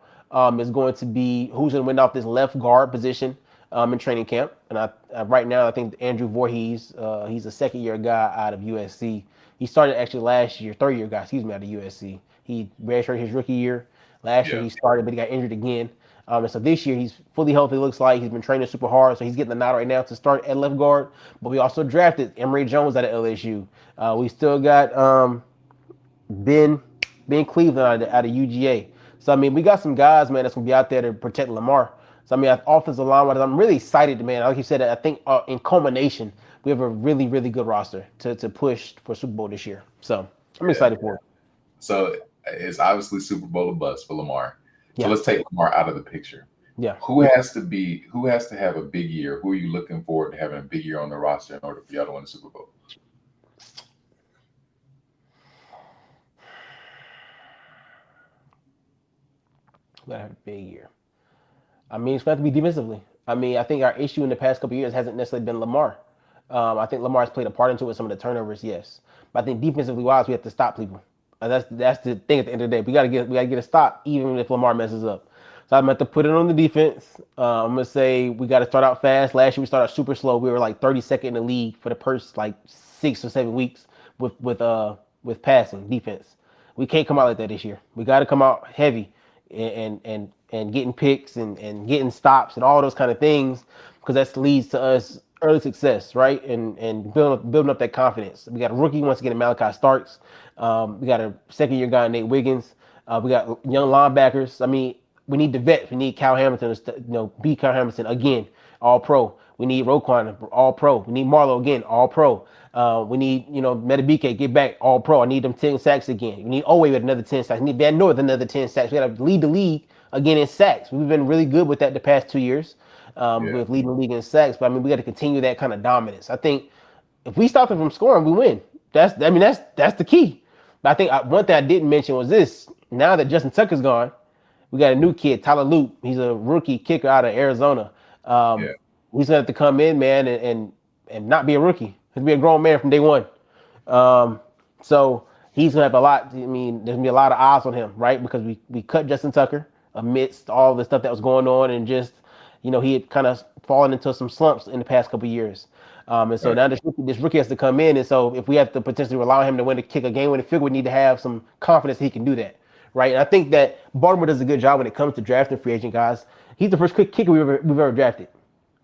is going to be who's going to win off this left guard position in training camp. And right now, I think Andrew Voorhees, he's a second-year guy out of USC. He started actually last year, third-year guy, out of USC. He redshirted his rookie year. Last year he started, but he got injured again. And so this year he's fully healthy, looks like. He's been training super hard, so he's getting the nod right now to start at left guard. But we also drafted Emory Jones out of LSU. We still got Ben Cleveland out of UGA. So, I mean, we got some guys, man, that's going to be out there to protect Lamar. So, I mean, offensive line, I'm really excited, man. Like you said, I think in culmination, we have a really, really good roster to push for Super Bowl this year. So, I'm excited for it. So, it's obviously Super Bowl or bust for Lamar. So let's take Lamar out of the picture. Yeah. Who has to have a big year? Who are you looking forward to having a big year on the roster in order for y'all to win the Super Bowl? Gotta have a big year. I mean, it's going to have to be defensively. I mean, I think our issue in the past couple of years hasn't necessarily been Lamar. I think Lamar has played a part into it, some of the turnovers, yes. But I think defensively wise, we have to stop people. That's the thing at the end of the day. We gotta get a stop, even if Lamar messes up. So I'm going to put it on the defense. I'm gonna say we got to start out fast. Last year we started super slow. We were like 32nd in the league for the first like 6 or 7 weeks with passing defense. We can't come out like that this year. We got to come out heavy and getting picks and getting stops and all those kind of things, because that leads to us early success, right? And building up that confidence. We got a rookie once again in Malachi Starks. We got a second-year guy, Nate Wiggins. We got young linebackers. I mean, we need the vets. We need Cal Hamilton, be Cal Hamilton again, all pro. We need Roquan, all pro. We need Marlowe again, all pro. We need, Metabike, get back, all pro. I need them 10 sacks again. We need Owe with another 10 sacks. We need Van Noy with another 10 sacks. We got to lead the league again in sacks. We've been really good with that the past 2 years, with leading the league in sacks. But I mean, we got to continue that kind of dominance. I think if we stop them from scoring, we win. That's the key. But I think one thing I didn't mention was this. Now that Justin Tucker's gone, we got a new kid, Tyler Loop. He's a rookie kicker out of Arizona. He's gonna have to come in, man, and not be a rookie. He'll be a grown man from day one. So he's gonna have a lot. I mean, there's gonna be a lot of eyes on him, right? Because we cut Justin Tucker amidst all the stuff that was going on, and just he had kind of fallen into some slumps in the past couple of years. And so now this rookie has to come in, and so if we have to potentially rely on him to kick a game-winning field, we need to have some confidence that he can do that, right? And I think that Baltimore does a good job when it comes to drafting free agent guys. He's the first kicker we've ever drafted.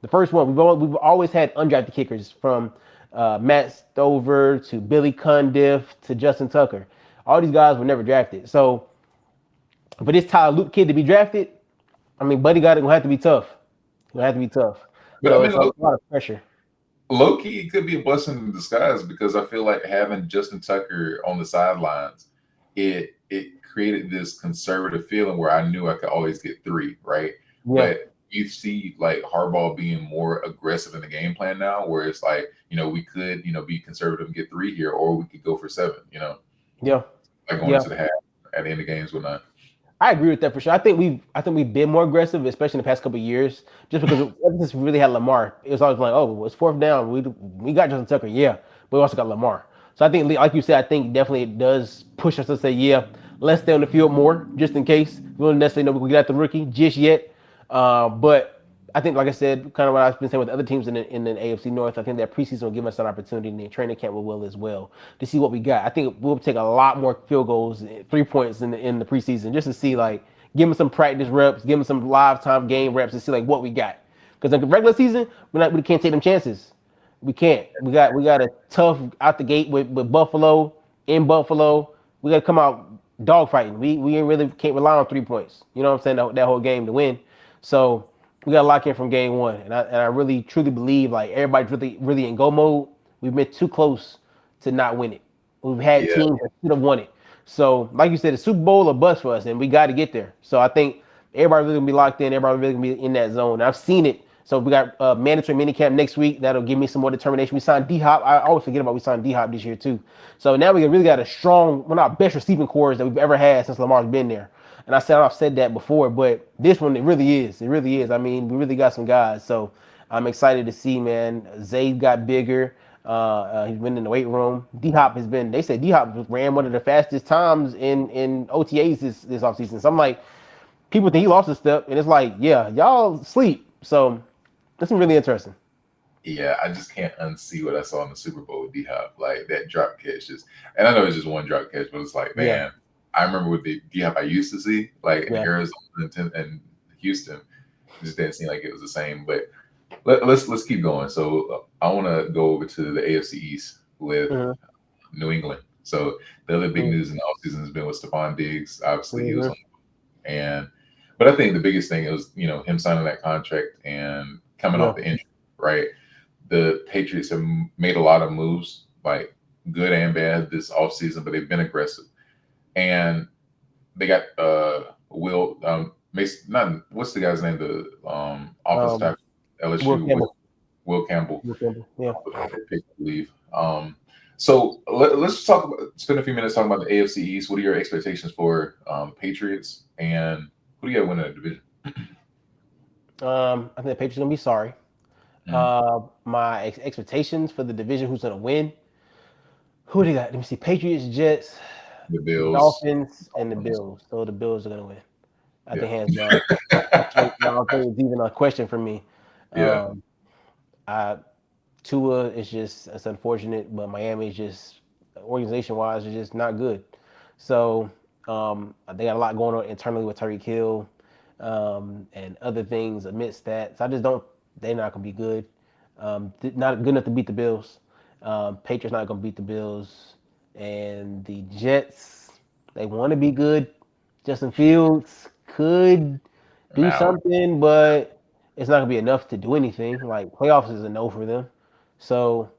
The first one. We've always had undrafted kickers, from Matt Stover to Billy Cundiff to Justin Tucker. All these guys were never drafted. So for this Tyler Loop kid to be drafted, I mean, buddy, gonna have to be tough. Gonna have to be tough. But so I mean, it's a lot of pressure. Low key, it could be a blessing in disguise, because I feel like having Justin Tucker on the sidelines, it created this conservative feeling where I knew I could always get 3, right? Yeah. But you see like Harbaugh being more aggressive in the game plan now, where it's like, we could, be conservative and get 3 here, or we could go for 7, Yeah. Like going into the half at the end of games or not. I agree with that for sure. I think we've been more aggressive, especially in the past couple of years, just because ever since we really had Lamar, it was always like, oh, it's 4th down. We got Justin Tucker, yeah, but we also got Lamar. So I think, like you said, I think definitely it does push us to say, yeah, let's stay on the field more, just in case. We don't necessarily know we can get at the rookie just yet. But I think, like I said, kind of what I've been saying with other teams in the AFC North, I think that preseason will give us an opportunity, and the training camp will as well, to see what we got. I think we'll take a lot more field goals, 3 points in the preseason, just to see, like, give them some practice reps, give them some live time game reps, and see like what we got. Because in the regular season, we can't take them chances. We can't. We got a tough out the gate with Buffalo, in Buffalo, We got to come out dogfighting. We ain't really can't rely on 3 points. You know what I'm saying? That whole game to win. So we got to lock in from game one. And I really truly believe like everybody's really in go mode. We've been too close to not win it. We've had Yeah, teams that should have won it. So like you said, the Super Bowl or bust for us, and we got to get there. So I think everybody really gonna be locked in. Everybody really gonna be in that zone. And I've seen it. So we got mandatory minicamp next week. That'll give me some more determination. We signed D-Hop. I always forget about we signed D-Hop this year too. So now we really got a strong, one of our best receiving cores that we've ever had since Lamar's been there. And I've said that before, but this one, it really is. It really is. I mean, we really got some guys. So I'm excited to see, man. Zay got bigger. He's been in the weight room. D-Hop has been, they said D-Hop ran one of the fastest times in OTAs this offseason. So I'm like, people think he lost a step, and it's like, yeah, y'all sleep. So this is really interesting. yeah. I just can't unsee what I saw in the Super Bowl with D-Hop. Like that drop catch and I know it's just one drop catch, but it's like, man, Yeah. I remember with the D-Hop I used to see, like in Yeah. Arizona and Houston, it just didn't seem like it was the same. But let's keep going. So I want to go over to the AFC East with New England. So the other big news in the offseason has been with Stephon Diggs. Obviously, he was on, but I think the biggest thing was him signing that contract and coming off the injury. Right, the Patriots have made a lot of moves, like good and bad, this offseason, but they've been aggressive, and they got Will Mason. What's the guy's name? The offensive tackle LSU. Will Campbell. Yeah. I believe. So let's spend a few minutes talking about the AFC East. What are your expectations for Patriots, and who do you have winning the division? I think the Patriots are gonna be sorry. My expectations for the division, who's gonna win? Who do you got? Let me see. Patriots, Jets, The Bills, Dolphins, and the Bills. So the Bills are gonna win. I think hands down. I don't think it's even a question for me. Tua is it's unfortunate, but Miami is just organization wise is just not good. So they got a lot going on internally with Tyreek Hill and other things amidst that. So I just don't. They're not gonna be good. Not good enough to beat the Bills. Patriots not gonna beat the Bills, and the Jets. They want to be good. Justin Fields could do something, but it's not gonna be enough to do anything. Like playoffs is a no for them. So,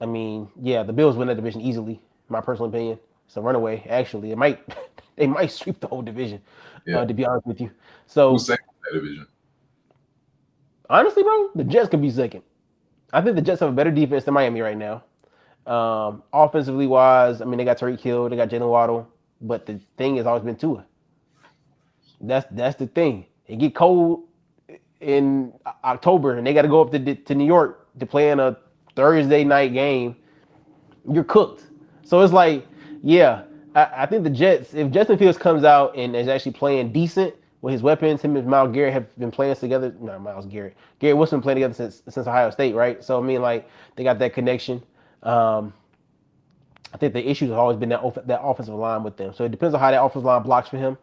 I mean, yeah, the Bills win that division easily. In my personal opinion, it's a runaway. Actually, they might sweep the whole division. To be honest with you. So who's second in that division? Honestly, bro, the Jets could be second. I think the Jets have a better defense than Miami right now. Offensively wise, I mean, they got Tyreek Hill, they got Jalen Waddle, but the thing has always been Tua. That's the thing. It get cold in October, and they got to go up to New York to play in a Thursday night game. You're cooked. So it's like, yeah, I think the Jets, if Justin Fields comes out and is actually playing decent with his weapons, him and Myles Garrett have been playing together. No, Myles Garrett. Garrett Wilson playing together since Ohio State, right? So I mean, like they got that connection. I think the issue has always been that offensive line with them. So it depends on how that offensive line blocks for him.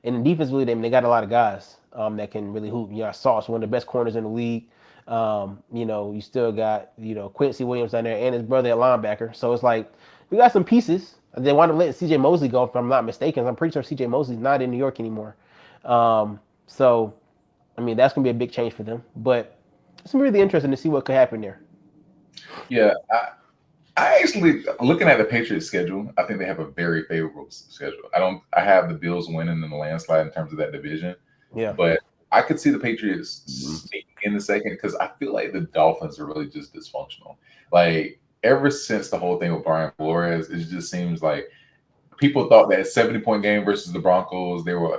And defensively, they got a lot of guys that can really hoop. You got Sauce, one of the best corners in the league. You still got Quincy Williams down there and his brother at linebacker. So it's like we got some pieces. They wound up letting C.J. Mosley go, if I'm not mistaken. I'm pretty sure C.J. Mosley's not in New York anymore. So, I mean, that's going to be a big change for them. But it's really interesting to see what could happen there. Yeah, I actually, looking at the Patriots schedule, I think they have a very favorable schedule. I have the Bills winning in the landslide in terms of that division. Yeah. But I could see the Patriots sneaking in the second because I feel like the Dolphins are really just dysfunctional. Like, ever since the whole thing with Brian Flores, it just seems like people thought that 70-point game versus the Broncos, they were,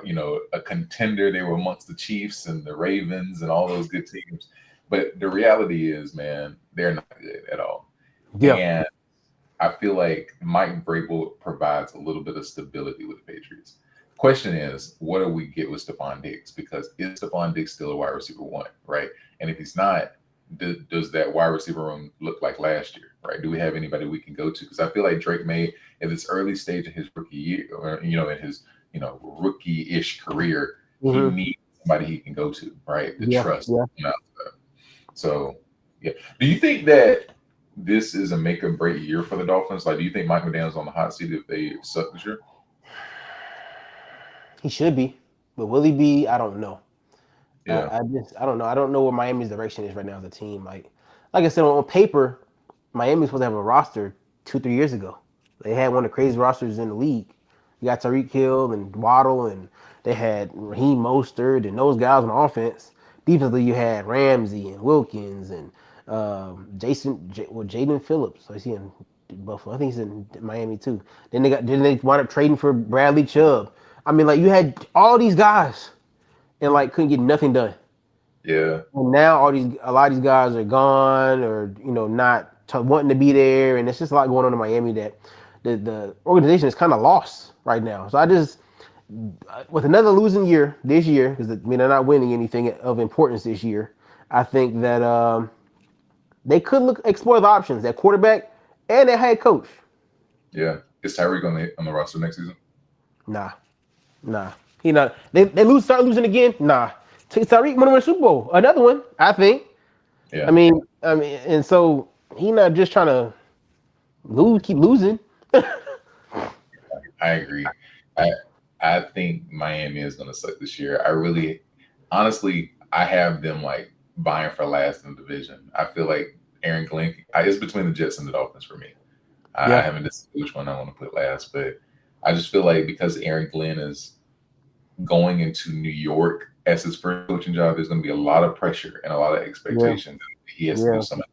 a contender. They were amongst the Chiefs and the Ravens and all those good teams. But the reality is, man, they're not good at all. Yeah. And I feel like Mike Vrabel provides a little bit of stability with the Patriots. Question is, what do we get with Stephon Diggs? Because is Stephon Diggs still a wide receiver one, right? And if he's not, does that wide receiver room look like last year, right? Do we have anybody we can go to? Because I feel like Drake May, at this early stage of his rookie year, or in his rookie-ish career, he needs somebody he can go to, right? To trust. Yeah. So, yeah. Do you think that this is a make or break year for the Dolphins? Like, do you think Mike McDaniel's on the hot seat if they suck this year? He should be, but will he be? I don't know. Yeah, I don't know. I don't know where Miami's direction is right now as a team. Like I said, on paper, Miami's supposed to have a roster 2, 3 years ago. They had one of the craziest rosters in the league. You got Tyreek Hill and Waddle, and they had Raheem Mostert and those guys on offense. Defensively, you had Ramsey and Wilkins and Jaden Phillips. So he's in Buffalo. I think he's in Miami too. Then they wound up trading for Bradley Chubb. I mean, like you had all these guys and like couldn't get nothing done. yeah, And now a lot of these guys are gone or not wanting to be there, and it's just a lot going on in Miami that the organization is kind of lost right now. So I just with another losing year this year because they're not winning anything of importance this year. I think that they could explore the options at quarterback and at head coach. yeah. Is Tyreek on the roster next season? Nah. He not. They start losing again. Nah. Tyreek want to win a Super Bowl. Another one, I think. Yeah. I mean, and so he not just trying to keep losing. I agree. I think Miami is going to suck this year. Honestly, I have them like vying for last in the division. I feel like Aaron Glenn. It's between the Jets and the Dolphins for me. I haven't decided which one I want to put last, but I just feel like because Aaron Glenn is going into New York as his first coaching job, there's going to be a lot of pressure and a lot of expectation that he has to do something.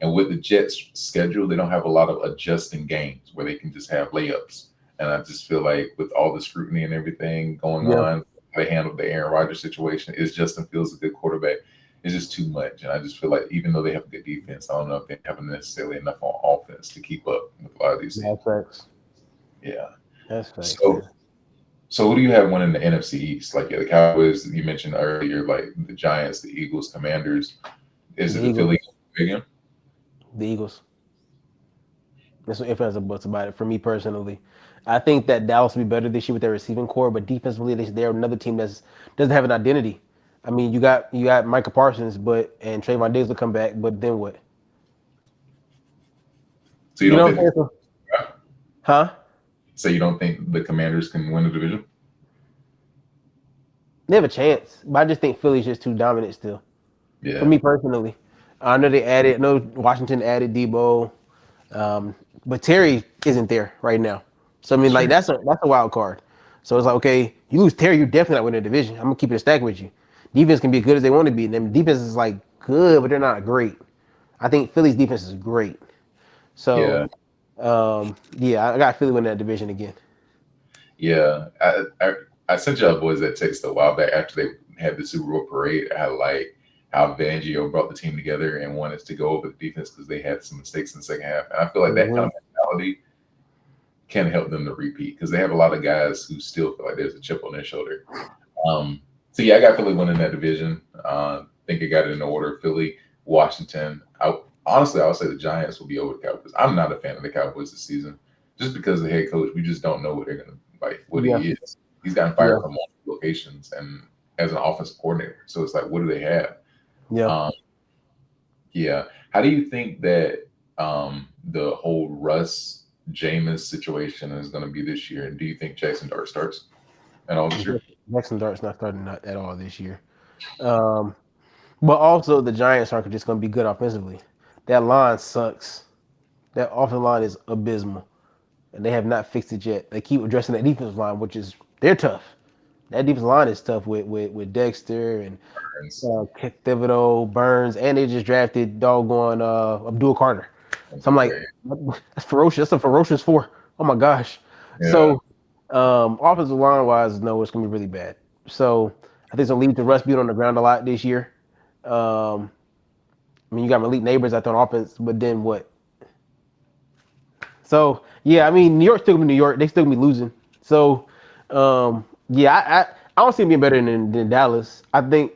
And with the Jets' schedule, they don't have a lot of adjusting games where they can just have layups. And I just feel like with all the scrutiny and everything going on, they handled the Aaron Rodgers situation. Is Justin Fields a good quarterback? It's just too much. And I just feel like even though they have a good defense, I don't know if they haven't necessarily enough on offense to keep up with a lot of these teams. Yeah. That's facts. So who do you have winning the NFC East? Like the Cowboys you mentioned earlier, like the Giants, the Eagles, Commanders. Is it the Philly again? The Eagles. There's no ifs, ands, or buts about it. For me personally, I think that Dallas will be better this year with their receiving core, but defensively, they're another team that doesn't have an identity. I mean, you got Micah Parsons, and Trayvon Diggs will come back, but then what? So you don't think? Huh? So you don't think the Commanders can win the division? They have a chance, but I just think Philly's just too dominant still. Yeah. For me personally, I know Washington added Debo, but Terry isn't there right now. So I mean, like that's a wild card. So it's like, okay, you lose Terry, you're definitely not winning the division. I'm gonna keep it a stack with you. Defense can be as good as they want to be. And then defense is like good, but they're not great. I think Philly's defense is great. So I got Philly winning that division again. Yeah, I sent y'all boys that text a while back after they had the Super Bowl parade. I like how Fangio brought the team together and wanted to go over the defense because they had some mistakes in the second half. And I feel like that kind of mentality can help them to repeat because they have a lot of guys who still feel like there's a chip on their shoulder. So yeah, I got Philly winning that division. I think I got it in order. Philly, Washington. Honestly, I would say the Giants will be over the Cowboys. I'm not a fan of the Cowboys this season just because the head coach, we just don't know what they're going to like, what he is. He's gotten fired from multiple locations and as an offensive coordinator. So it's like, what do they have? How do you think that the whole Russ Jameis situation is going to be this year? And do you think Jackson Dart starts at all this year? Jackson Dart's not starting at all this year. But also the Giants aren't just going to be good offensively. That line sucks. That offensive line is abysmal. And they have not fixed it yet. They keep addressing that defensive line, they're tough. That defensive line is tough with Dexter and Thibodeau, Burns, and they just drafted doggone Abdul Carter. So I'm like, that's ferocious. That's a ferocious four. Oh my gosh. Yeah. So offensive line wise, no, it's gonna be really bad. So I think it's gonna lead to Russ being on the ground a lot this year. I mean, you got Malik Neighbors out there on offense, but then what? So yeah, I mean, New York's still gonna be New York. They still gonna be losing. So I don't see them being better than Dallas. I think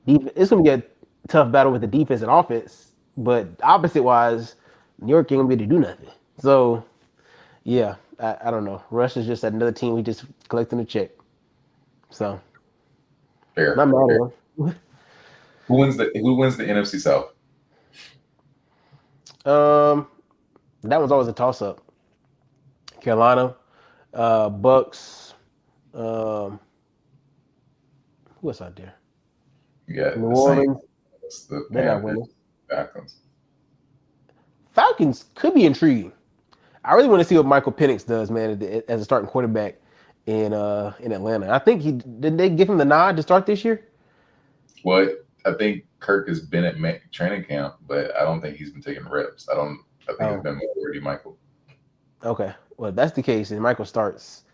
it's gonna be a tough battle with the defense and offense. But opposite wise, New York ain't gonna be able to do nothing. So yeah, I don't know. Russ is just another team we just collecting a check. So fair. Not mad at him. Who wins the NFC South? That was always a toss-up. Carolina, Bucks. Who else out there? You got New the Orleans. Saints, the They're not Panthers, winning. Falcons. Falcons could be intriguing. I really want to see what Michael Penix does, man, as a starting quarterback in Atlanta. I think did they give him the nod to start this year? Well, I think Kirk has been at training camp, but I don't think he's been taking reps. I think it's been majority Michael. Okay. Well, if that's the case, and Michael starts,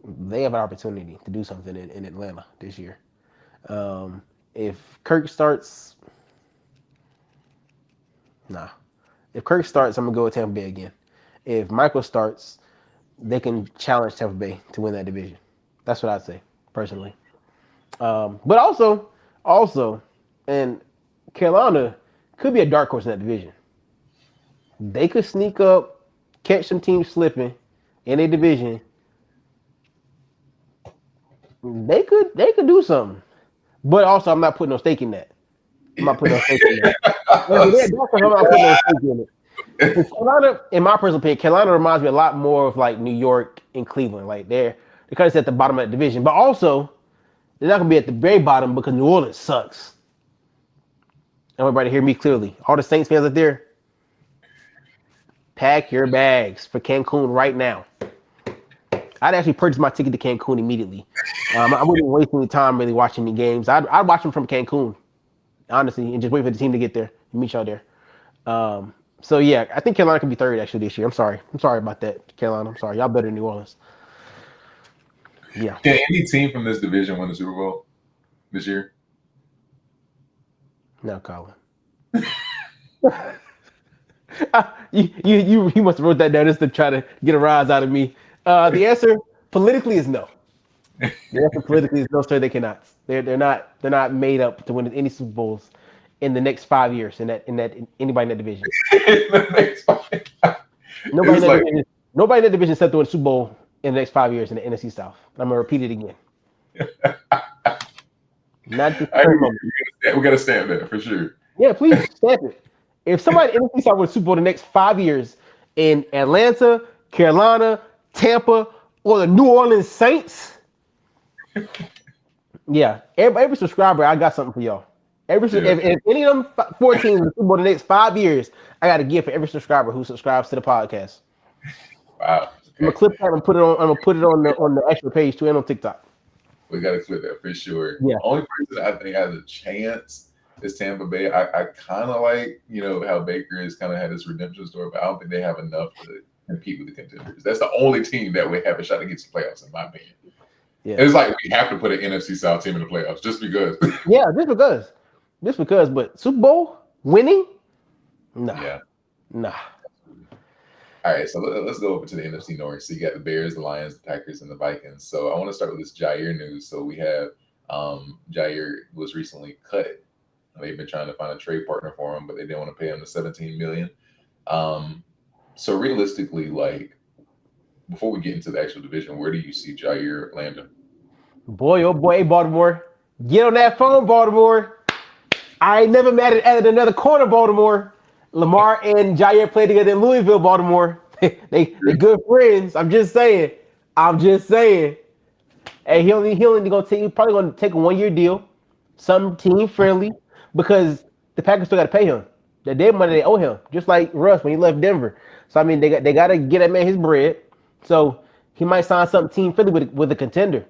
they have an opportunity to do something in Atlanta this year. If Kirk starts, nah. If Kirk starts, I'm going to go with Tampa Bay again. If Michael starts, they can challenge Tampa Bay to win that division. That's what I'd say, personally. But also, and Carolina could be a dark horse in that division. They could sneak up, catch some teams slipping in a division. They could do something. But also, I'm not putting no stake in that. I'm not putting no stake in that. I'm not putting no stake in it. Carolina, in my personal opinion, Carolina reminds me a lot more of like New York and Cleveland. Like they're kind of at the bottom of the division, but also they're not gonna be at the very bottom because New Orleans sucks. Everybody hear me clearly. All the Saints fans out there, pack your bags for Cancun right now. I'd actually purchase my ticket to Cancun immediately. I wouldn't waste any time really watching the games. I'd watch them from Cancun, honestly, and just wait for the team to get there and meet y'all there. So yeah, I think Carolina could be third actually this year. I'm sorry about that, Carolina. I'm sorry. Y'all better than New Orleans. Yeah. Can any team from this division win the Super Bowl this year? No, Colin. you must have wrote that down just to try to get a rise out of me. The answer politically is no. The answer politically is no, sir. They cannot. They're not made up to win any Super Bowls in the next 5 years. In anybody in that division. In the next 5 years. Nobody in that division set to win a Super Bowl in the next 5 years in the NFC South. I'm gonna repeat it again. Not this moment. We gotta stamp that for sure. Yeah, please stamp it. If somebody in the NFC South wins Super Bowl in the next 5 years in Atlanta, Carolina, Tampa, or the New Orleans Saints, yeah, every subscriber, I got something for y'all. If any of them 4 teams win Super Bowl in the next 5 years, I got a gift for every subscriber who subscribes to the podcast. Wow. I'm gonna clip that and put it on. I'm gonna put it on the extra page too and on TikTok. We gotta clip that for sure. Yeah. The only person I think has a chance is Tampa Bay. I kind of like how Baker has kind of had this redemption story, but I don't think they have enough to compete with the contenders. That's the only team that would have a shot to get to the playoffs, in my opinion. Yeah. It's like we have to put an NFC South team in the playoffs just because. Yeah, just because. But Super Bowl winning, nah. Yeah. Nah. All right, so let's go over to the NFC North. So you got the Bears, the Lions, the Packers, and the Vikings. So I want to start with this Jaire news. So we have Jaire was recently cut. They've been trying to find a trade partner for him, but they didn't want to pay him the $17 million. So realistically, like before we get into the actual division, where do you see Jaire landing? Boy, oh boy, Baltimore, get on that phone, Baltimore. I ain't never mad at another corner, Baltimore. Lamar and Jaire played together in Louisville, Baltimore. They're good friends. I'm just saying. Hey, he only probably gonna take a 1-year deal, some team friendly, because the Packers still got to pay him. The dead money they owe him, just like Russ when he left Denver. So I mean, they got to get that man his bread. So he might sign something team friendly with a contender.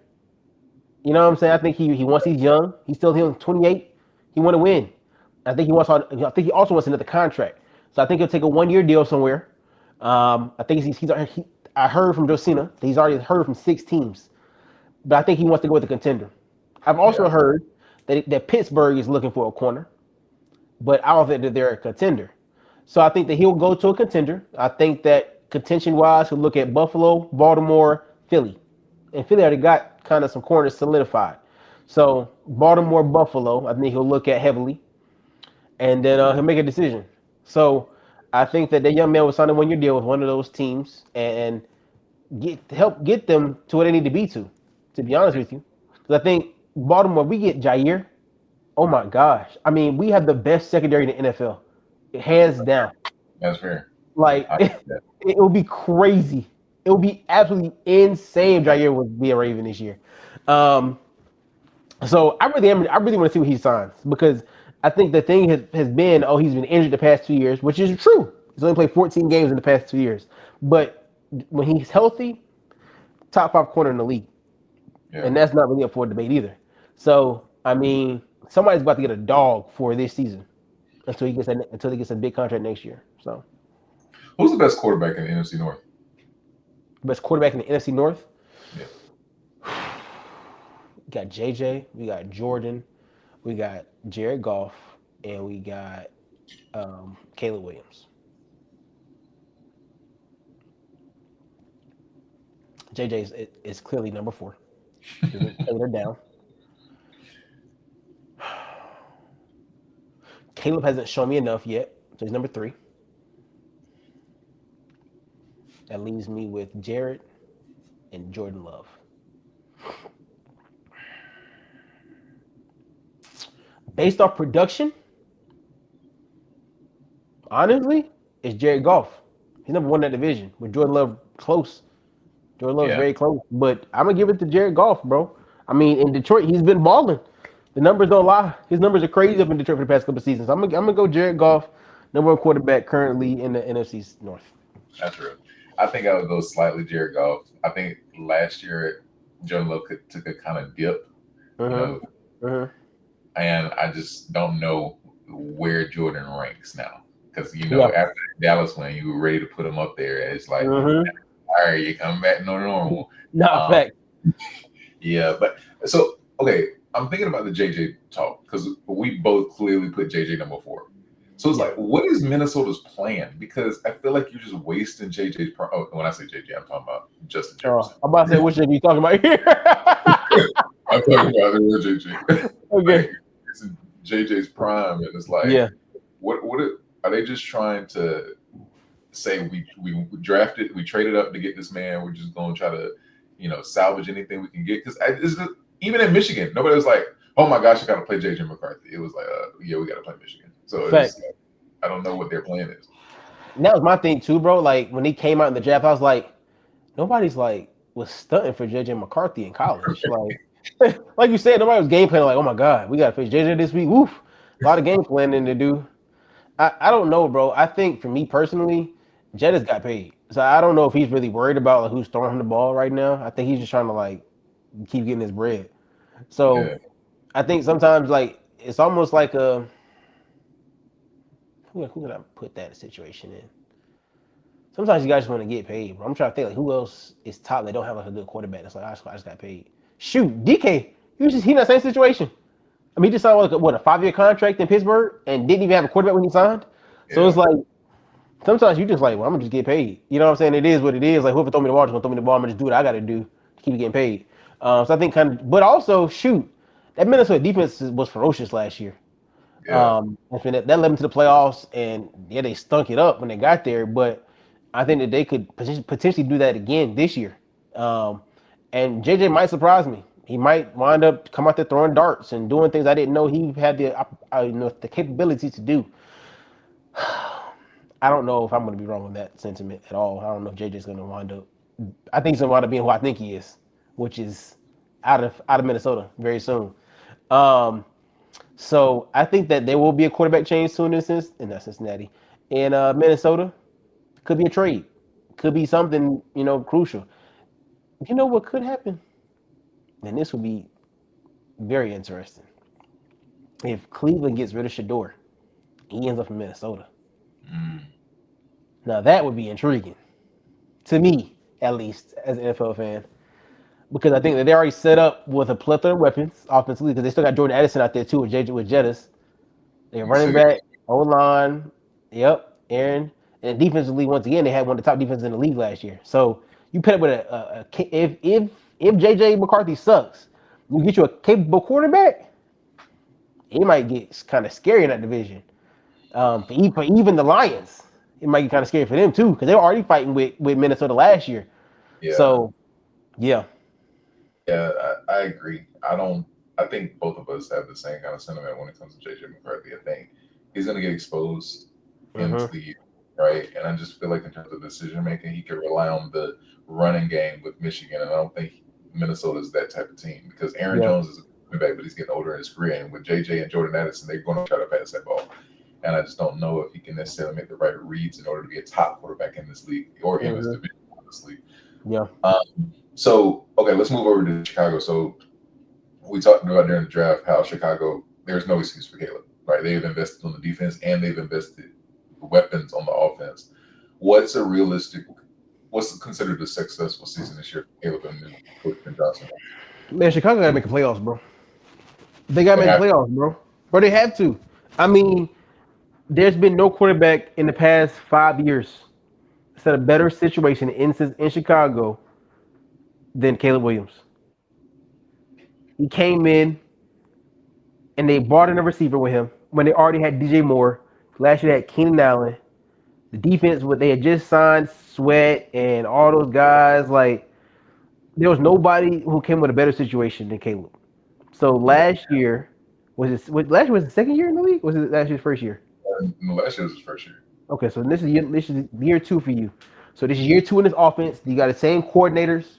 You know what I'm saying? I think he wants. He's young. He's still 28. He want to win. I think he also wants another contract. So I think he'll take a 1-year deal somewhere. I think I heard from Josina that he's already heard from 6 teams, but I think he wants to go with a contender. I've also heard that Pittsburgh is looking for a corner, but I don't think that they're a contender. So I think that he'll go to a contender. I think that contention-wise, he'll look at Buffalo, Baltimore, Philly, and Philly already got kind of some corners solidified. So Baltimore, Buffalo, I think he'll look at heavily. And then he'll make a decision. So I think that young man will sign a 1-year deal with one of those teams and help get them to where they need to be to be honest with you. Because I think Baltimore, we get Jaire. Oh my gosh. I mean, we have the best secondary in the NFL. Hands down. That's fair. Like it will be crazy. It will be absolutely insane if Jaire would be a Raven this year. So I really want to see what he signs because I think the thing has been, he's been injured the past 2 years, which is true. He's only played 14 games in the past 2 years. But when he's healthy, top 5 corner in the league. Yeah. And that's not really up for debate either. So, I mean, somebody's about to get a dog for this season until he gets a big contract next year. So, who's the best quarterback in the NFC North? Best quarterback in the NFC North? Yeah. We got JJ, we got Jordan, we got Jared Goff, and we got Caleb Williams. JJ is clearly number 4. They're down. Caleb hasn't shown me enough yet, so he's number 3. That leaves me with Jared and Jordan Love. Based off production, honestly, it's Jared Goff. He's number 1 in that division with Jordan Love close. Jordan Love is very close, but I'm gonna give it to Jared Goff, bro. I mean, in Detroit, he's been balling. The numbers don't lie. His numbers are crazy up in Detroit for the past couple of seasons. I'm gonna go Jared Goff, number 1 quarterback currently in the NFC North. That's real. I think I would go slightly Jared Goff. I think last year Jordan Love took a kind of dip, and I just don't know where Jordan ranks now because after Dallas win, you were ready to put him up there. And it's like, all right, you're coming back to normal. Not fact. Yeah, but so okay, I'm thinking about the JJ talk because we both clearly put JJ number 4. So it's like, what is Minnesota's plan? Because I feel like you're just wasting JJ's. When I say JJ, I'm talking about Justin Jefferson. I'm about to say which JJ you talking about here. I'm talking about the real JJ. Okay. Like, it's JJ's prime, and it's like, what are they just trying to say? We drafted, we traded up to get this man. We're just going to try to, salvage anything we can get. Because even in Michigan, nobody was like, oh my gosh, I got to play JJ McCarthy. It was like, we got to play Michigan. So I don't know what their plan is. And that was my thing too, bro. Like when he came out in the draft, I was like, nobody's was stunting for JJ McCarthy in college. Like you said, nobody was game planning. Like, oh my God, we got to face JJ this week. Woof, a lot of game planning to do. I don't know, bro. I think for me personally, Jettis got paid, so I don't know if he's really worried about who's throwing him the ball right now. I think he's just trying to keep getting his bread. So I think sometimes it's almost like a. Who can I put that situation in? Sometimes you guys just want to get paid, bro. I'm trying to think who else is top that don't have a good quarterback. That's I just got paid. Shoot, DK, he in that same situation. I mean, he just signed a 5-year contract in Pittsburgh and didn't even have a quarterback when he signed. So it's like sometimes you just well, I'm gonna just get paid. You know what I'm saying? It is what it is. Like whoever throw me the ball is gonna throw me the ball. I'm gonna just do what I gotta do to keep getting paid. So I think but also shoot, that Minnesota defense was ferocious last year. Yeah. And that led them to the playoffs, and they stunk it up when they got there. But I think that they could potentially do that again this year. And JJ might surprise me. He might wind up come out there throwing darts and doing things I didn't know he had the capability to do. I don't know if I'm going to be wrong on that sentiment at all. I don't know if JJ's going to wind up. I think he's going to wind up being who I think he is, which is out of Minnesota very soon. So I think that there will be a quarterback change soon in Cincinnati. In Minnesota, could be a trade. Could be something, crucial. You know what could happen? And this will be very interesting. If Cleveland gets rid of Shedeur, he ends up in Minnesota. Now that would be intriguing. To me, at least, as an NFL fan. Because I think that they're already set up with a plethora of weapons offensively, because they still got Jordan Addison out there too with Jettis. They're running back, O-line, Aaron. And defensively, once again, they had one of the top defenses in the league last year. So you put up with if JJ McCarthy sucks, you get you a capable quarterback, it might get kind of scary in that division. For even the Lions, it might get kind of scary for them too, because they were already fighting with Minnesota last year. Yeah. So, yeah. Yeah, I agree. I think both of us have the same kind of sentiment when it comes to JJ McCarthy. I think he's going to get exposed into the year. right? And I just feel like in terms of decision making, he could rely on the running game with Michigan, and I don't think Minnesota is that type of team because Aaron Yeah. Jones is a quarterback, but he's getting older in his career, and with JJ and Jordan Addison, they're going to try to pass that ball. And I just don't know if he can necessarily make the right reads in order to be a top quarterback in this league or in this division, honestly. Yeah. So, okay, let's move over to Chicago. So we talked about during the draft how Chicago, there's no excuse for Caleb, right? They've invested on the defense and they've invested weapons on the offense. What's considered a successful season this year for Caleb and Coach Ben Johnson? Man, Chicago got to make the playoffs, bro. They got to make the playoffs, bro. Bro, they have to. I mean, there's been no quarterback in the past 5 years that's had a better situation in Chicago than Caleb Williams. He came in and they brought in a receiver with him when they already had DJ Moore. Last year they had Keenan Allen. The defense, what they had just signed Sweat and all those guys, like there was nobody who came with a better situation than Caleb. So last year was the second year in the league? Or was it last year's first year? No, last year was his first year. Okay, so this is year 2 for you. So this is year 2 in this offense. You got the same coordinators.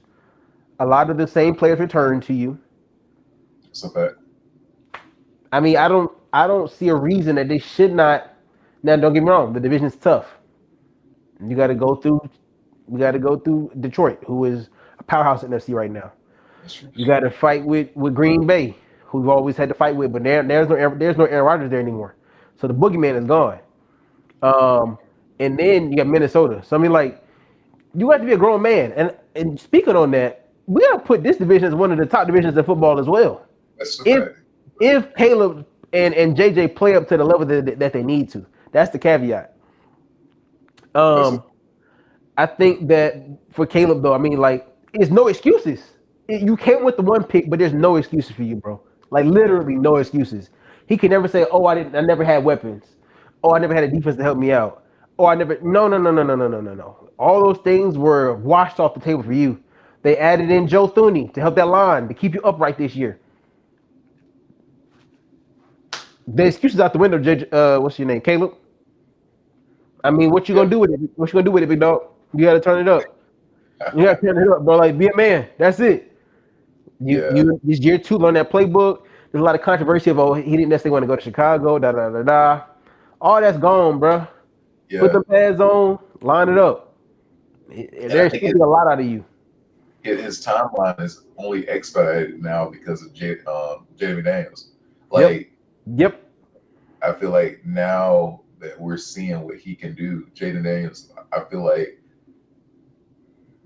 A lot of the same players return to you. It's a fact. I mean, I don't see a reason that they should not. Now, don't get me wrong. The division's tough. We got to go through Detroit, who is a powerhouse in NFC right now. You got to fight with Green Bay, who you've always had to fight with, but there's no Aaron Rodgers there anymore. So the boogeyman is gone. And then you got Minnesota. So I mean, like, you have to be a grown man. And speaking on that, we got to put this division as one of the top divisions in football as well. If Caleb and JJ play up to the level that they need to, that's the caveat. I think that for Caleb though, I mean, like, it's no excuses. You can't win the 1 pick, but there's no excuses for you, bro. Like literally no excuses. He can never say, "Oh, I never had weapons. Oh, I never had a defense to help me out. Oh, I never." No. All those things were washed off the table for you. They added in Joe Thuney to help that line to keep you upright this year. The excuses out the window, what's your name, Caleb? I mean, what you gonna do with it? What you gonna do with it, big dog? You gotta turn it up. You gotta turn it up, bro. Like, be a man. That's it. You this year 2, learn that playbook. There's a lot of controversy of he didn't necessarily want to go to Chicago. All that's gone, bro. Yeah. Put the pads on, line it up. They're expecting a lot out of you. His timeline is only expedited now because of Jamie Daniels. Like, yep. I feel like now that we're seeing what he can do, Jaden Daniels, I feel like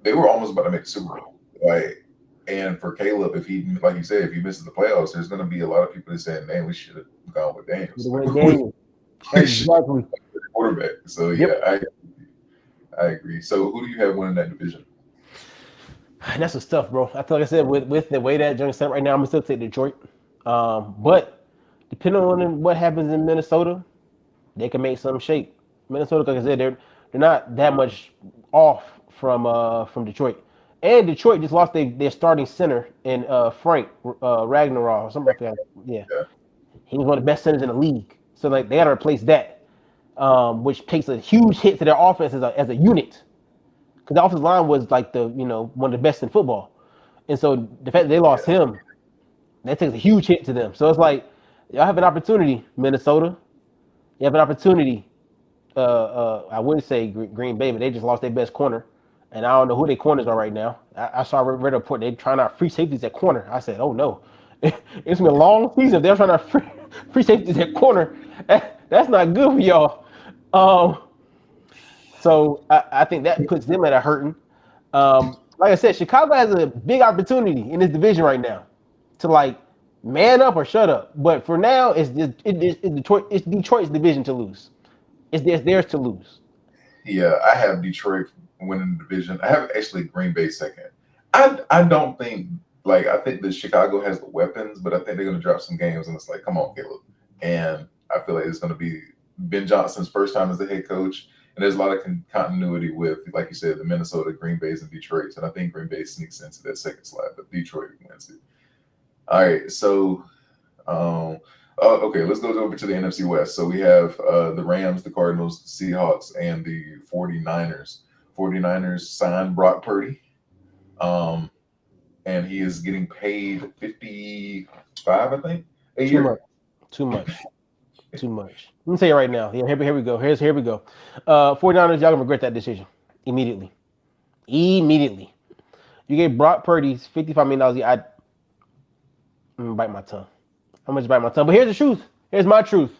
they were almost about to make the Super Bowl. Like, and for Caleb, if he, like you said, if he misses the playoffs, there's going to be a lot of people that saying, "Man, we should have gone with Daniels." Exactly. Quarterback. So yeah, I agree. So who do you have winning that division? That's the stuff, bro. Like I said, with the way that Johnny said right now, I'm gonna still take Detroit. But depending on what happens in Minnesota, they can make some shape. Minnesota, like I said, they're not that much off from Detroit. And Detroit just lost their starting center in Frank Ragnarok or something like that. Yeah. He was one of the best centers in the league. So like they got to replace that, which takes a huge hit to their offense as a unit. Because the offensive line was like one of the best in football. And so the fact that they lost him, that takes a huge hit to them. So it's like, y'all have an opportunity, Minnesota. You have an opportunity. I wouldn't say Green Bay, but they just lost their best corner. And I don't know who their corners are right now. I saw a report they're trying out free safeties at corner. I said, oh no. It's been a long season. If they're trying to free safeties at corner, that's not good for y'all. So I think that puts them at a hurting. Like I said, Chicago has a big opportunity in this division right now to like man up or shut up. But for now, it's Detroit's division to lose. It's theirs to lose. Yeah, I have Detroit winning the division. I have actually Green Bay second. I don't think I think that Chicago has the weapons, but I think they're going to drop some games, and it's like, come on, Caleb. And I feel like it's going to be Ben Johnson's first time as the head coach, and there's a lot of continuity with, like you said, the Minnesota, Green Bay's, and Detroit. And I think Green Bay sneaks into that second slot, but Detroit wins it. All right, so Okay, let's go over to the NFC West. So we have the Rams, the Cardinals, the Seahawks, and the 49ers. 49ers signed Brock Purdy. And he is getting paid 55, I think, a year. Too much. Let me tell you right now. Yeah, here we go. Here we go. 49ers, y'all gonna regret that decision immediately. You gave Brock Purdy $55 million a year. I'm gonna bite my tongue. I'm gonna bite my tongue. But here's the truth. Here's my truth.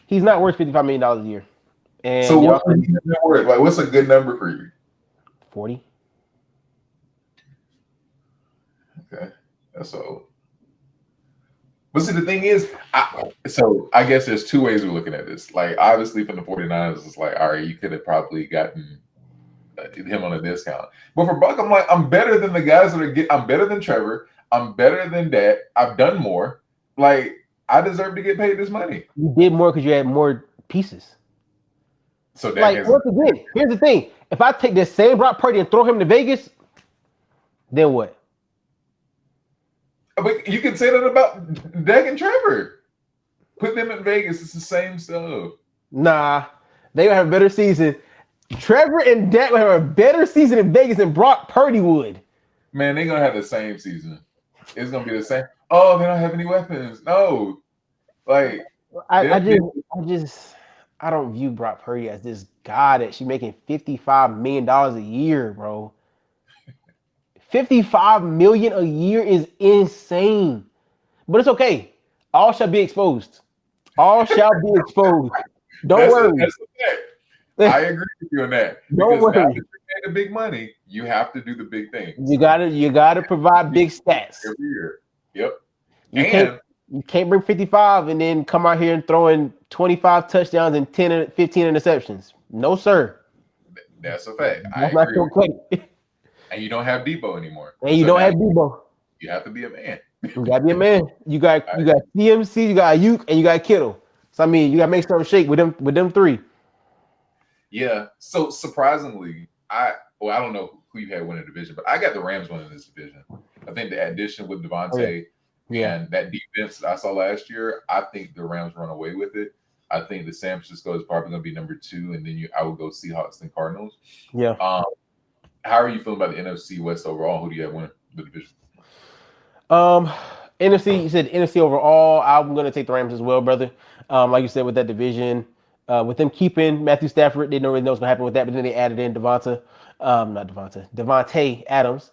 He's not worth $55 million a year. And so what's worth? Like, what's a good number for you? 40. Okay, that's all. But see, the thing is, I guess there's two ways we're looking at this. Like, obviously, from the 49ers, it's like, all right, you could have probably gotten him on a discount. But for Buck, I'm like, I'm better than the guys that are I'm better than Trevor. I'm better than that. I've done more. Like, I deserve to get paid this money. You did more because you had more pieces. So that like, once again, here's the thing. If I take this same Brock Purdy and throw him to Vegas, then what? But you can say that about Dak and Trevor. Put them in Vegas. It's the same stuff. Nah, they would have a better season. Trevor and Dak would have a better season in Vegas than Brock Purdy would. Man, they're going to have the same season. It's going to be the same. Oh, they don't have any weapons. No. Like, I don't view Brock Purdy as this guy that she's making $55 million a year, bro. $55 million a year is insane. But it's okay. All shall be exposed. All shall be exposed. Don't worry. That's the fact. I agree with you on that. Don't worry. Now that you're making the big money, you have to do the big things. You gotta provide big stats. Every year. Yep. You can't bring 55 and then come out here and throw in 25 touchdowns and 15 interceptions. No, sir. That's a fact. That's not your credit. And you don't have Debo anymore. And you don't have Debo. You have to be a man. You gotta be a man. You got CMC, you got Ayuk, and you got Kittle. So I mean, you gotta make something shake with them three. Yeah. So surprisingly, I don't know who you had win the division, but I got the Rams winning this division. I think the addition with Devontae and that defense that I saw last year, I think the Rams run away with it. I think the San Francisco is probably going to be number 2, and then I would go Seahawks and Cardinals. Yeah. How are you feeling about the NFC West overall? Who do you have winning the division? NFC. You said NFC overall. I'm going to take the Rams as well, brother. Like you said, with that division, with them keeping Matthew Stafford, they don't really know what's going to happen with that. But then they added in Devontae Adams.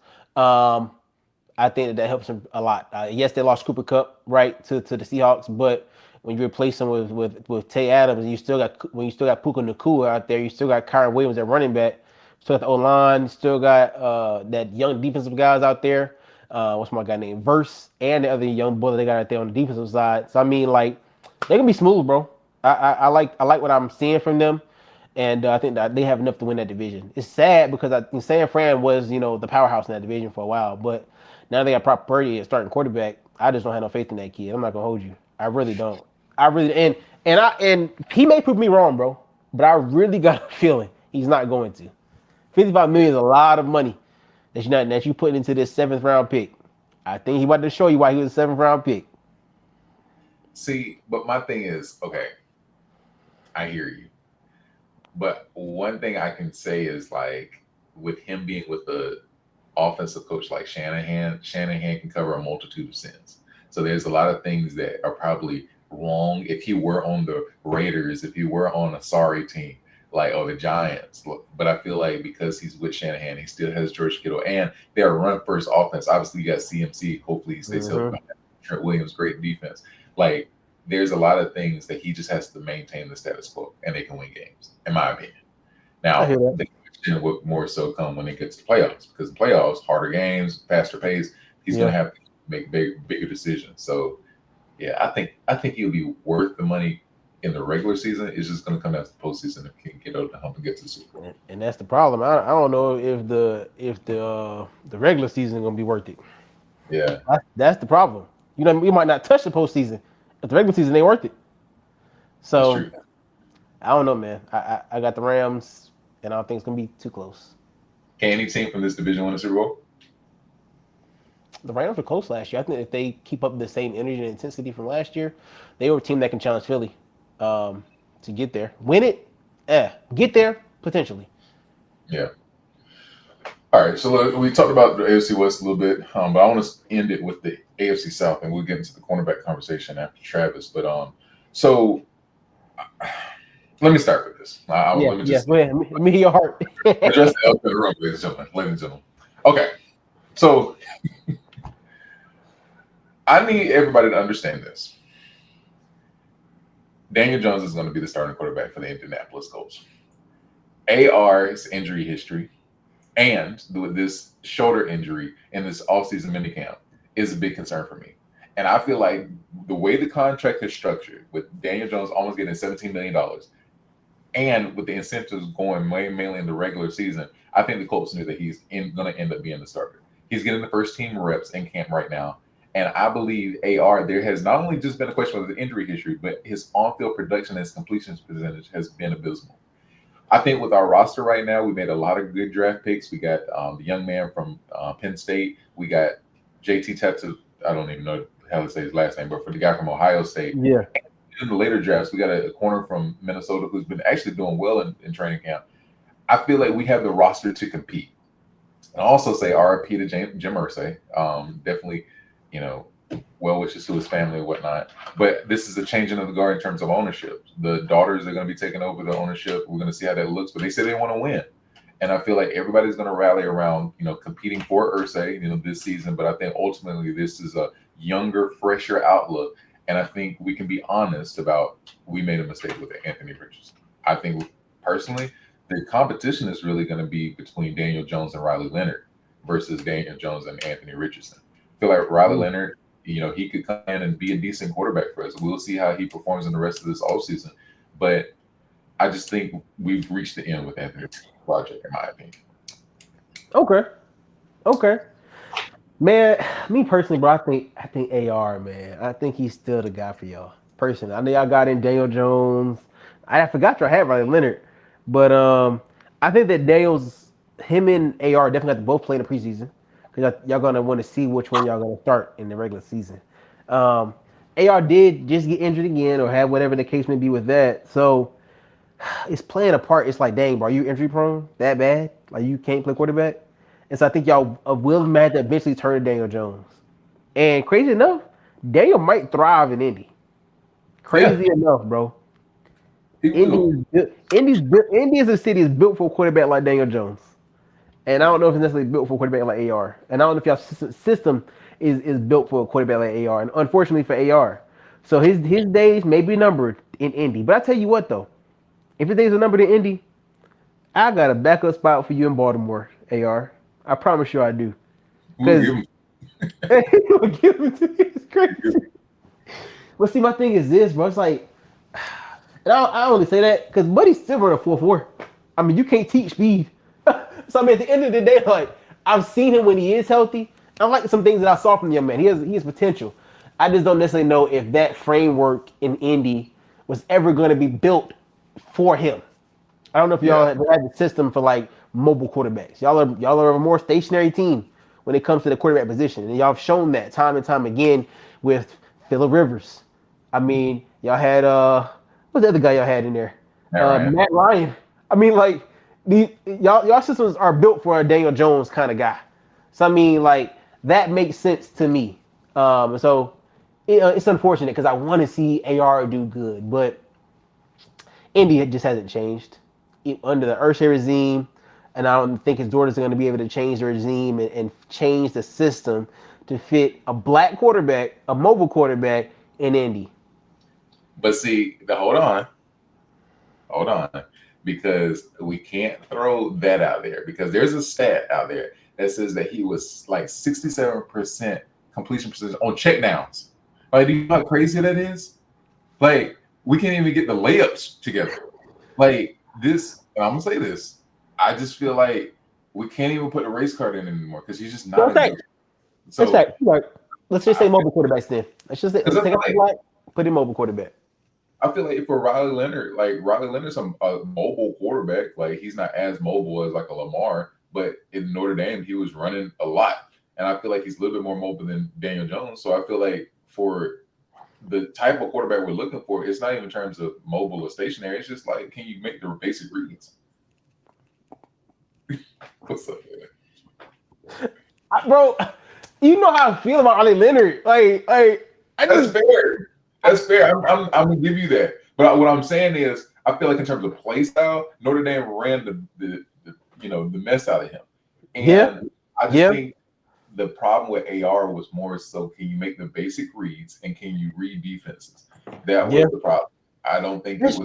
I think that helps them a lot. Yes, they lost Cooper Kupp right to the Seahawks, but when you replace him with Tay Adams, and you still got Puka Nacua out there, you still got Kyron Williams at running back, still got the O-line, still got that young defensive guys out there. What's my guy named Verse and the other young boy that they got out there on the defensive side. So I mean, like, they're gonna be smooth, bro. I like what I'm seeing from them, and I think that they have enough to win that division. It's sad because I think San Fran was the powerhouse in that division for a while, but now they got Brock Purdy as starting quarterback. I just don't have no faith in that kid. I'm not gonna hold you. I really don't. And he may prove me wrong, bro, but I really got a feeling he's not going to. $55 million is a lot of money that you put into this 7th round pick. I think he wanted to show you why he was a 7th round pick. See, but my thing is, okay, I hear you. But one thing I can say is, like, with him being with the offensive coach like Shanahan can cover a multitude of sins. So there's a lot of things that are probably wrong if he were on the Raiders, if he were on a sorry team, like, or the Giants. But I feel like because he's with Shanahan, he still has George Kittle, and they're a run-first offense. Obviously, you got CMC. Hopefully, he stays healthy. Trent Williams, great defense. Like, there's a lot of things that he just has to maintain the status quo, and they can win games, in my opinion. Now, the question would more so come when it gets to playoffs, because the playoffs, harder games, faster pace, he's going to have to make bigger decisions. So, yeah, I think he'll be worth the money in the regular season. It's just going to come down to the postseason if he can get over the hump and get to the Super Bowl. And that's the problem. I don't know if the regular season is going to be worth it. Yeah, that's the problem. We might not touch the postseason, but the regular season ain't worth it. So I don't know, man. I got the Rams, and I don't think it's going to be too close. Can any team from this division win the Super Bowl? The Rams were close last year. I think if they keep up the same energy and intensity from last year, they were a team that can challenge Philly to get there. Win it, get there potentially. Yeah. All right. So we talked about the AFC West a little bit, but I want to end it with the AFC South, and we'll get into the cornerback conversation after Travis. But so let me start with this. Let me just Go ahead. Me your heart. address the elephant in the room, ladies and gentlemen. Okay. So I need everybody to understand this. Daniel Jones is going to be the starting quarterback for the Indianapolis Colts. AR's injury history and this shoulder injury in this offseason minicamp is a big concern for me. And I feel like the way the contract is structured, with Daniel Jones almost getting $17 million, and with the incentives going mainly in the regular season, I think the Colts knew that he's going to end up being the starter. He's getting the first team reps in camp right now. And I believe AR, there has not only just been a question of the injury history, but his on-field production and his completions percentage has been abysmal. I think with our roster right now, we made a lot of good draft picks. We got the young man from Penn State. We got JT Tatu. I don't even know how to say his last name, but for the guy from Ohio State. Yeah. In the later drafts, we got a corner from Minnesota who's been actually doing well in training camp. I feel like we have the roster to compete. And I'll also say RIP to Jim Irsay. Definitely, well wishes to his family and whatnot. But this is a changing of the guard in terms of ownership. The daughters are going to be taking over the ownership. We're going to see how that looks. But they say they want to win. And I feel like everybody's going to rally around, competing for Irsay, this season. But I think ultimately this is a younger, fresher outlook. And I think we can be honest about we made a mistake with Anthony Richardson. I think personally, the competition is really going to be between Daniel Jones and Riley Leonard versus Daniel Jones and Anthony Richardson. I feel like Riley Leonard, he could come in and be a decent quarterback for us. We'll see how he performs in the rest of this offseason. But I just think we've reached the end with Anthony's project, in my opinion. Okay. Man, me personally, bro, I think AR, man. I think he's still the guy for y'all. Personally, I know y'all got in Daniel Jones. I forgot y'all had Riley Leonard, but I think that him and AR definitely have to both play in the preseason because y'all gonna want to see which one y'all gonna start in the regular season. AR did just get injured again or have whatever the case may be with that, so it's playing a part. It's like, dang, bro, are you injury prone that bad? Like you can't play quarterback? And so I think y'all will have to eventually turn to Daniel Jones. And crazy enough, Daniel might thrive in Indy. Crazy enough, bro. Indy as a city is built for a quarterback like Daniel Jones. And I don't know if it's necessarily built for a quarterback like AR. And I don't know if y'all system is built for a quarterback like AR. And unfortunately for AR. So his days may be numbered in Indy. But I tell you what, though. If his days are numbered in Indy, I got a backup spot for you in Baltimore, AR. I promise you I do. Because it's crazy. But see, my thing is this, bro. It's like, and I only say that because Buddy's still running 4.4. I mean, you can't teach speed. So I mean, at the end of the day, like I've seen him when he is healthy. I like some things that I saw from the young man. He has potential. I just don't necessarily know if that framework in Indy was ever going to be built for him. I don't know if y'all had the system for like mobile quarterbacks. Y'all are a more stationary team when it comes to the quarterback position, and y'all have shown that time and time again with Phillip Rivers. I mean, y'all had what's the other guy y'all had in there? Matt Ryan. I mean, like y'all systems are built for a Daniel Jones kind of guy. So I mean, like that makes sense to me. So it's unfortunate because I want to see AR do good, but Indy just hasn't changed under the Irsay regime, and I don't think his daughters are going to be able to change the regime and change the system to fit a black quarterback, a mobile quarterback in Indy. But see, hold on, because we can't throw that out there because there's a stat out there that says that he was like 67% completion percentage on checkdowns. Like, do you know how crazy that is? Like, we can't even get the layups together. Like this, and I'm gonna say this. I just feel like we can't even put the race card in anymore because he's just not. Let's just say mobile quarterbacks then. Let's take out the black, put in mobile quarterback. I feel like for Riley Leonard's a mobile quarterback. Like he's not as mobile as like a Lamar, but in Notre Dame he was running a lot. and I feel like he's a little bit more mobile than Daniel Jones. So I feel like for the type of quarterback we're looking for, it's not even in terms of mobile or stationary. It's just like, can you make the basic reads? What's up, man? Bro, you know how I feel about Ollie Leonard. That's fair. That's fair. I'm gonna give you that. But what I'm saying is, I feel like in terms of play style, Notre Dame ran the mess out of him. And I just think the problem with AR was more so, can you make the basic reads and can you read defenses? That was the problem. I don't think it was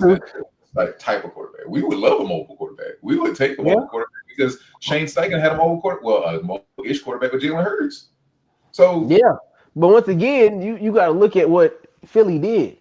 that type of quarterback. We would love a mobile quarterback. We would take a mobile quarterback because Shane Steichen had a mobile quarterback. Well, a mobile-ish quarterback with Jalen Hurts. So but once again, you got to look at what Philly did.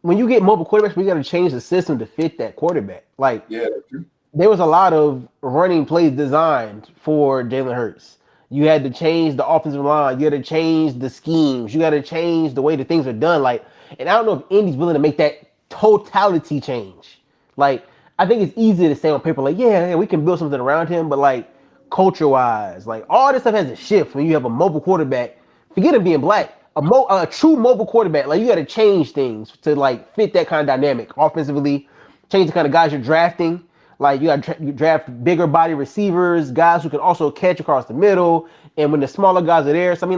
When you get mobile quarterbacks, we got to change the system to fit that quarterback. Like, that's true. There was a lot of running plays designed for Jalen Hurts. You had to change the offensive line. You had to change the schemes. You got to change the way that things are done. And I don't know if Indy's willing to make that totality change. I think it's easy to say on paper, yeah, we can build something around him, but culture-wise, all this stuff has to shift when you have a mobile quarterback. Forget him being black. A true mobile quarterback, you got to change things to fit that kind of dynamic offensively. Change the kind of guys you're drafting. You got to draft bigger body receivers, guys who can also catch across the middle. And when the smaller guys are there, so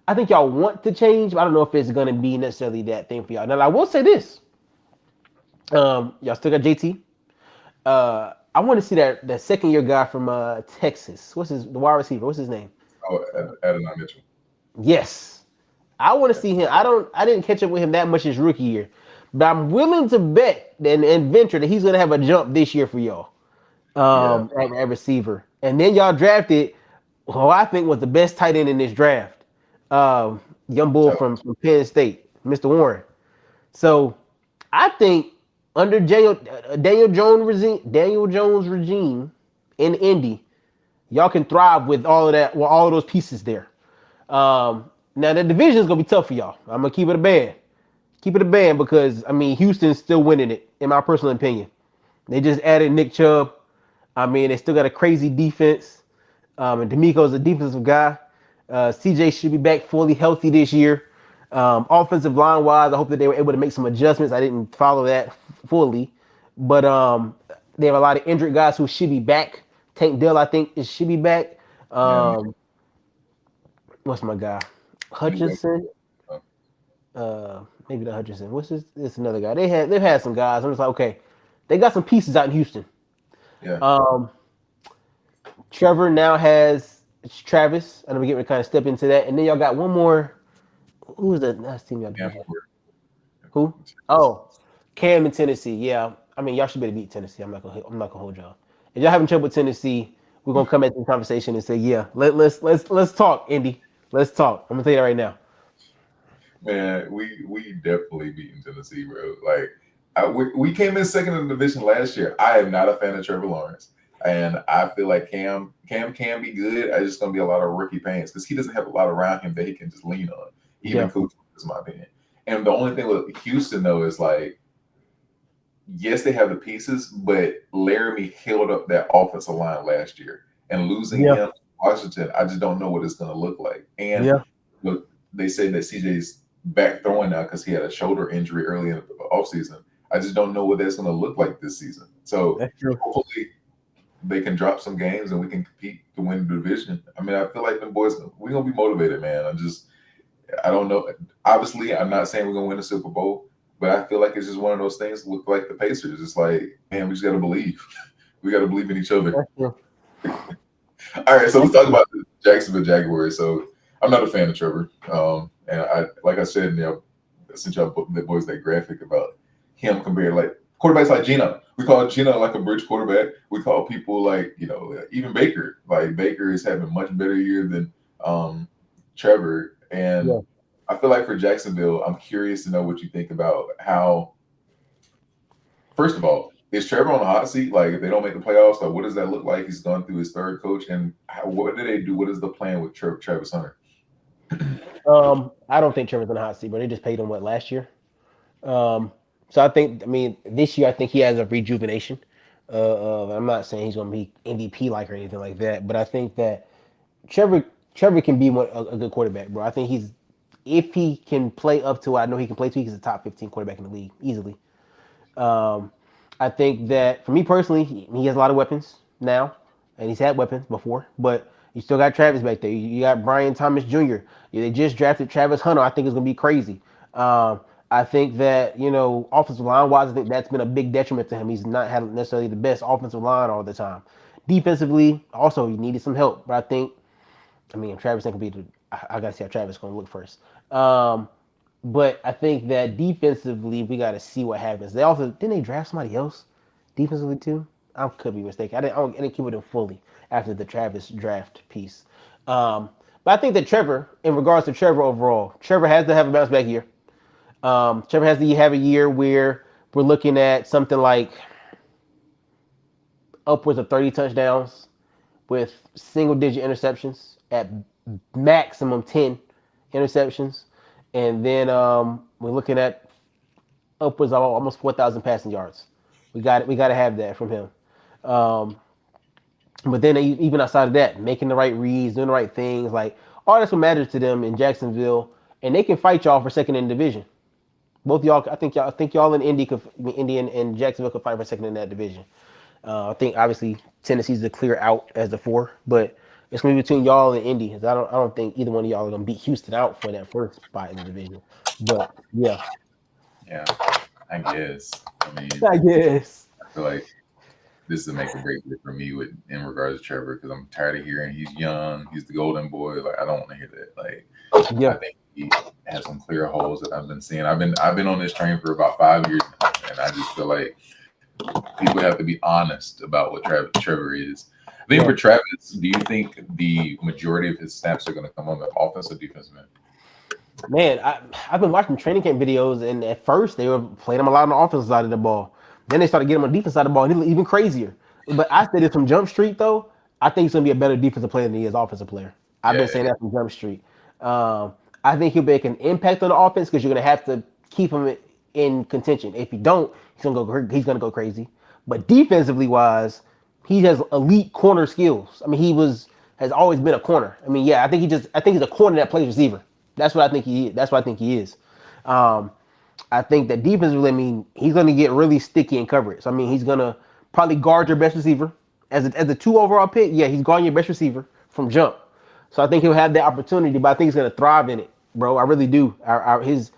I think y'all want to change, but I don't know if it's going to be necessarily that thing for y'all. Now, I will say this. Y'all still got JT. I want to see that second year guy from Texas. The wide receiver? What's his name? Oh, Adonai Mitchell. Yes. I want to see him. I didn't catch up with him that much his rookie year. But I'm willing to bet and venture that he's going to have a jump this year for y'all at receiver. And then y'all drafted who I think was the best tight end in this draft, young bull from Penn State, Mr. Warren. So I think under Daniel Jones regime in Indy, y'all can thrive with all of that, with all of those pieces there. Now the division is going to be tough for y'all. I'm going to keep it a band. Because, Houston's still winning it, in my personal opinion. They just added Nick Chubb. They still got a crazy defense. And D'Amico's a defensive guy. CJ should be back fully healthy this year. Offensive line-wise, I hope that they were able to make some adjustments. I didn't follow that fully. But they have a lot of injured guys who should be back. Tank Dell, I think, should be back. What's my guy? Hutchinson? Maybe not Hutchinson. What's this? It's another guy. They've had some guys. I'm just like, okay, they got some pieces out in Houston. Trevor now has Travis. I'm gonna get to kind of step into that, and then y'all got one more. Who was the last team y'all got? Who? Oh, Cam in Tennessee. Yeah, y'all should better beat Tennessee. I'm not gonna hold y'all. If y'all having trouble with Tennessee, we're gonna come at the conversation and say, yeah, let's talk, Indy. Let's talk. I'm gonna tell you that right now. Man, we definitely beaten Tennessee, bro. We came in second in the division last year. I am not a fan of Trevor Lawrence, and I feel like Cam can be good. It's just gonna be a lot of rookie pains because he doesn't have a lot around him that he can just lean on. Even coach, is my opinion. And the only thing with Houston though is yes, they have the pieces, but Laramie held up that offensive line last year, and losing him to Washington, I just don't know what it's gonna look like. And they say that CJ's back throwing now because he had a shoulder injury early in the offseason. I just don't know what that's going to look like this season. So hopefully they can drop some games and we can compete to win the division. I feel like them boys, we're going to be motivated, man. I don't know. Obviously, I'm not saying we're going to win the Super Bowl, but I feel like it's just one of those things with the Pacers. It's man, we just got to believe. We got to believe in each other. All right, so let's talk about the Jacksonville Jaguars. So I'm not a fan of Trevor. And like I said, since y'all put the boys that graphic about him compared quarterbacks like Geno. We call Geno a bridge quarterback. We call people even Baker. Baker is having a much better year than Trevor. And I feel like for Jacksonville, I'm curious to know what you think about how, first of all, is Trevor on the hot seat? If they don't make the playoffs, what does that look like? He's gone through his third coach. And what do they do? What is the plan with Travis Hunter? I don't think Trevor's on the hot seat, but they just paid him last year. So I think, this year I think he has a rejuvenation. I'm not saying he's going to be MVP or anything like that, but I think that Trevor Trevor can be a good quarterback, bro. I think if he can play up to what I know he can play to, he's a top 15 quarterback in the league easily. I think that for me personally, he has a lot of weapons now, and he's had weapons before, but you still got Travis back there. You got Brian Thomas Jr. They just drafted Travis Hunter. I think it's going to be crazy. I think that, offensive line wise, I think that's been a big detriment to him. He's not had necessarily the best offensive line all the time. Defensively, also, he needed some help, but Travis ain't going to be I got to see how Travis is going to look first. But I think that defensively, we got to see what happens. Didn't they draft somebody else defensively too? I could be mistaken. I didn't keep with them fully after the Travis draft piece. But I think that in regards to Trevor overall, Trevor has to have a bounce back year. Trevor has to have a year where we're looking at something like upwards of 30 touchdowns with single-digit interceptions at maximum 10 interceptions. And then we're looking at upwards of almost 4,000 passing yards. We got to have that from him. But then even outside of that, making the right reads, doing the right things, like all that's what matters to them in Jacksonville, and they can fight y'all for second in the division. Both y'all, I think y'all in Indy and Jacksonville could fight for second in that division. I think obviously Tennessee's the clear out as the 4, but it's gonna be between y'all and Indy. I don't think either one of y'all are gonna beat Houston out for that first spot in the division. But yeah. Yeah, I guess. I feel like this is a make or break for me in regards to Trevor, because I'm tired of hearing he's young, he's the golden boy. Like, I don't want to hear that. Like, yeah. I think he has some clear holes that I've been seeing. I've been on this train for about 5 years now, and I just feel like people have to be honest about what Trevor is. I think for Travis, do you think the majority of his snaps are going to come on the offense or defensive end? Man, I've been watching training camp videos, and at first they were playing him a lot on the offensive side of the ball. Then they started getting him on the defensive side of the ball, and he looked even crazier. But I said it from Jump Street, though. I think he's going to be a better defensive player than he is offensive player. I've been saying that from Jump Street. I think he'll make an impact on the offense because you're going to have to keep him in contention. If you don't, he's going to go crazy. But defensively wise, he has elite corner skills. He has always been a corner. I think he's a corner that plays receiver. That's what I think he is. I think that defensively, he's going to get really sticky in coverage. He's going to probably guard your best receiver. As a 2 overall pick, he's guarding your best receiver from jump. So I think he'll have that opportunity, but I think he's going to thrive in it, bro. I really do. His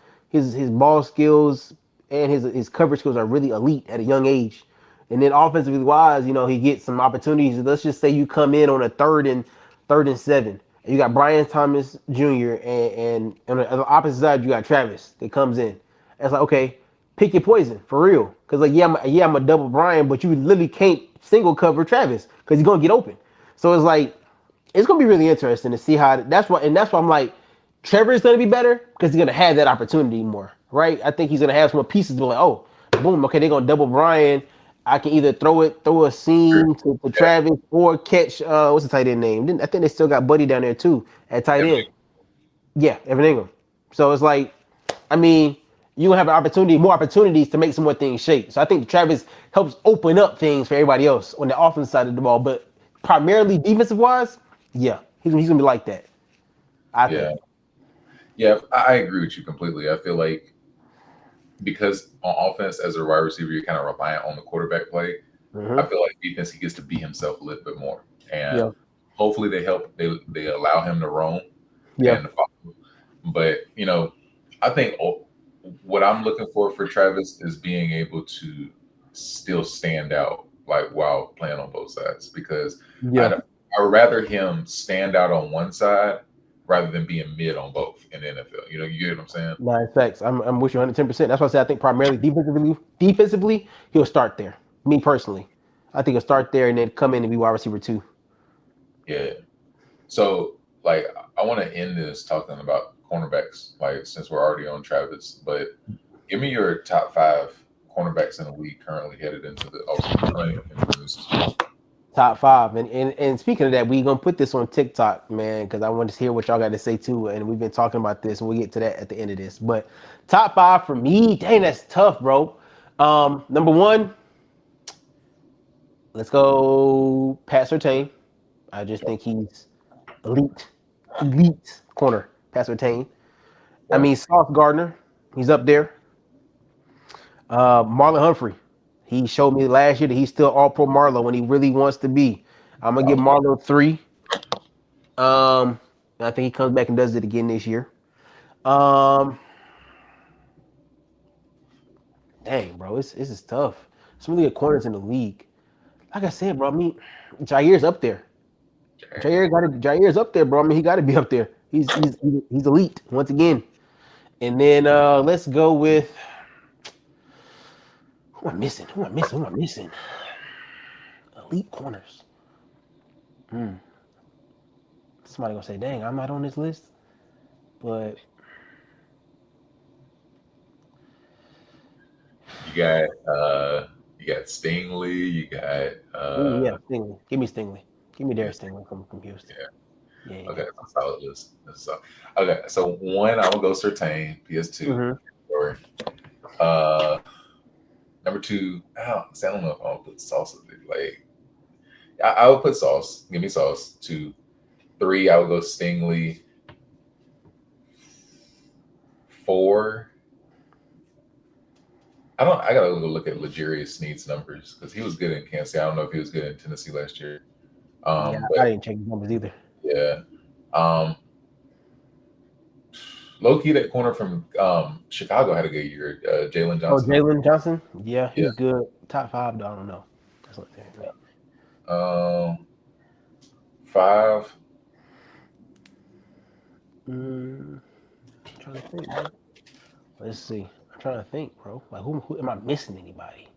ball skills and his coverage skills are really elite at a young age. And then offensively wise, he gets some opportunities. Let's just say you come in on a third and 7. And you got Brian Thomas Jr. and on the opposite side, you got Travis that comes in. It's like, okay, pick your poison for real. Because I'm a double Brian, but you literally can't single cover Travis because he's gonna get open. So it's like, it's gonna be really interesting to see how. That's why I'm like, Trevor's gonna be better because he's gonna have that opportunity more, right? I think he's gonna have some pieces to be like, oh, boom, okay, they're gonna double Brian. I can either throw a seam to Travis or catch what's the tight end name? I think they still got Buddy down there too at tight end. Yeah, Evan Ingram. So it's like, you gonna have more opportunities to make some more things shake. So I think Travis helps open up things for everybody else on the offensive side of the ball, but primarily defensive wise, he's gonna be like that. I think. Yeah, I agree with you completely. I feel like because on offense as a wide receiver, you're kind of reliant on the quarterback play. Mm-hmm. I feel like defense, he gets to be himself a little bit more, and hopefully they allow him to roam. And to follow. But I think what I'm looking for Travis is being I still stand out while playing on both sides, because I'd rather him stand out on one side rather than being mid on both in the NFL. You get what I'm saying? Nice, facts. I'm with you 110%. That's why I said I think primarily defensively, he'll start there. Me personally, I think he'll start there and then come in and be wide receiver 2. Yeah. So I want to end this talking about cornerbacks, since we're already on Travis, but give me your top 5 cornerbacks in the league currently headed into the offseason. Top 5. And speaking of that, we're going to put this on TikTok, man, because I want to hear what y'all got to say too. And we've been talking about this, and we'll get to that at the end of this. But top 5 for me, dang, that's tough, bro. Number 1, let's go Pat Surtain. I just think he's elite. elite corner, Pat Surtain. I Yeah. mean, Sauce Gardner, he's up there. Marlon Humphrey, he showed me last year that he's still all pro Marlon when he really wants to be. I'm gonna give Marlon 3. I think he comes back and does it again this year. Dang, bro, this is tough. Some really good corners in the league. Like I said, bro, I mean, Jaire's up there. Jaire's up there, bro. I mean, he got to be up there. He's elite once again. And then let's go with who am I missing? Who am I missing? Elite corners. Somebody gonna say, "Dang, I'm not on this list," but You got Stingley. You got yeah, Stingley. Give me Stingley. Give me Darius Stingley. I'm confused. Yeah. Yeah. Okay, that's a solid list. Okay, so one, I will go Surtain, PS2. Number two, I don't know if I'll put Sauce up there. Like, I would put Sauce. Give me Sauce. 2, 3, I would go Stingley. 4, I gotta go look at L'Jarius Sneed's numbers because he was good in Kansas City. I don't know if he was good in Tennessee last year. I didn't check his numbers either. Yeah. Low key, that corner from Chicago had a good year. Jalen Johnson. Oh, Jalen Johnson? Yeah, he's good. Top 5, though. I don't know. That's what they're 5. I'm trying to think, bro. Let's see. I'm trying to think, bro. Like, who am I missing? Anybody?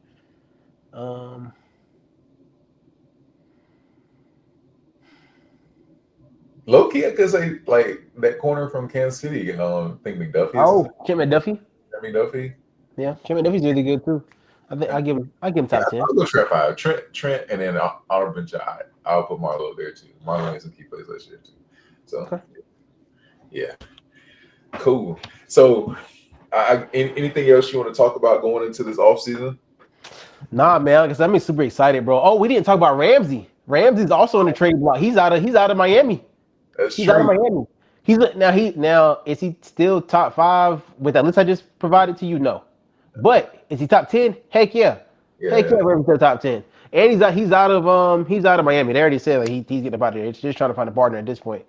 Low key, I could say like that corner from Kansas City. I think McDuffie. Oh, Kim McDuffie. McDuffie. Yeah, Kim McDuffie's really good too. I think I give him top 10. I'll go Trent 5. Trent, and then honorable mention. I'll put Marlo there too. Marlo made some key plays last year too. So okay. Yeah, cool. So, anything else you want to talk about going into this offseason? Nah, man, because I'm super excited, bro. Oh, we didn't talk about Ramsey. Ramsey's also on the trade block. He's out of Miami. He's true. Out of Miami. Now is he still top 5 with that list I just provided to you? No. But is he top 10? Heck yeah. Heck yeah, Ramsey's still top 10. And he's out of Miami. They already said like he's getting up out of there. It's just trying to find a partner at this point.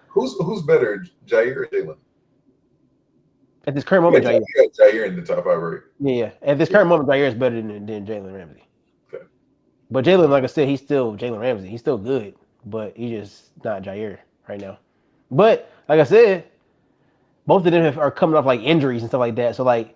Who's better, Jaire or Jalen? At this current moment, Jaire. Jaire in the top 5, right? Yeah. At this current moment, Jaire is better than Jalen Ramsey. Okay. But Jalen, like I said, he's still Jalen Ramsey. He's still good, but he's just not Jaire right now. But like I said, both of them are coming off like injuries and stuff like that. So like,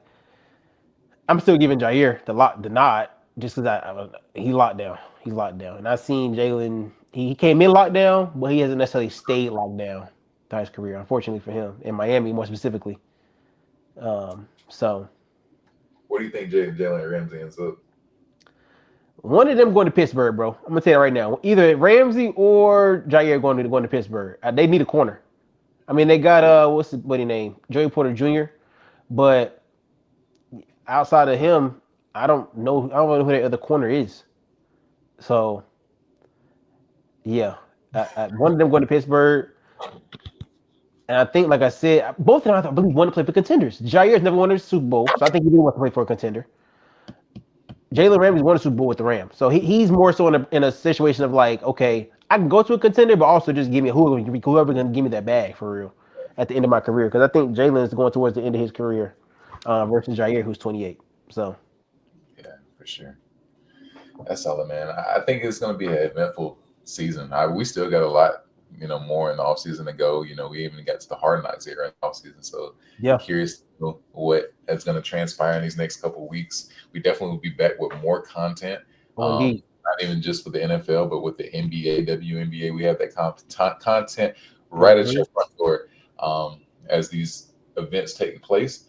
I'm still giving Jaire the nod just because he locked down. He's locked down, and I've seen Jalen. He came in lockdown, but he hasn't necessarily stayed locked down throughout his career. Unfortunately for him, in Miami more specifically. So, what do you think Jalen Ramsey ends up? One of them going to Pittsburgh, bro. I'm gonna tell you right now. Either Ramsey or Jaire going to Pittsburgh. They need a corner. I mean, they got what's his buddy name? Joey Porter Jr. But outside of him, I don't know who that other corner is. So, yeah, one of them going to Pittsburgh. And I think, like I said, both of them, I believe, want to play for contenders. Jaire's never won a Super Bowl, so I think he didn't want to play for a contender. Jalen Ramsey won a Super Bowl with the Rams, so he's more so in a situation of like, okay, I can go to a contender, but also just give me whoever can give me that bag for real at the end of my career. Because I think Jalen is going towards the end of his career versus Jaire, who's 28. So, yeah, for sure. That's solid, man. I think it's going to be an eventful season. We still got a lot, more in the offseason to go. We even got to the hard knocks here in the offseason. So, yeah, I'm curious to know what is going to transpire in these next couple of weeks. We definitely will be back with more content. Not even just with the NFL, but with the NBA, WNBA. We have that content right at your front door as these events take place.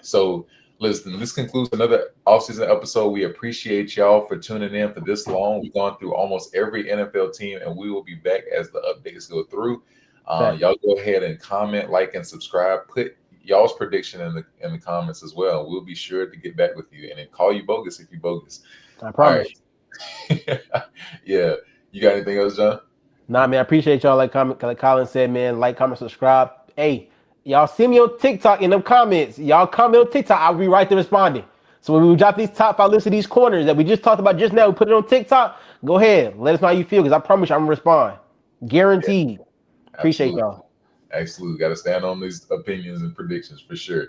So, listen, this concludes another offseason episode. We appreciate y'all for tuning in for this long. We've gone through almost every NFL team, and we will be back as the updates go through. Y'all go ahead and comment, like, and subscribe. Put y'all's prediction in the comments as well. We'll be sure to get back with you and then call you bogus if you bogus. I promise. All right. Yeah. You got anything else, John? Nah, man, I appreciate y'all. Like Colin said, man, like, comment, subscribe. Hey, y'all see me on TikTok in them comments. Y'all comment on TikTok. I'll be right there responding. So when we drop these top 5 lists of these corners that we just talked about just now, we put it on TikTok. Go ahead, let us know how you feel, because I promise you, I'm gonna respond, guaranteed. Yeah, Appreciate absolutely. y'all. Absolutely, got to stand on these opinions and predictions for sure.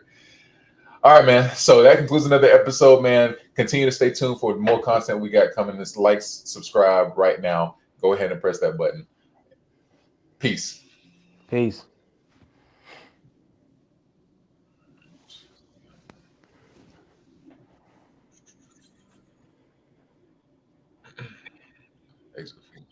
All right, man. So that concludes another episode, man. Continue to stay tuned for more content we got coming. Just like, subscribe right now. Go ahead and press that button. Peace. Peace. Execution.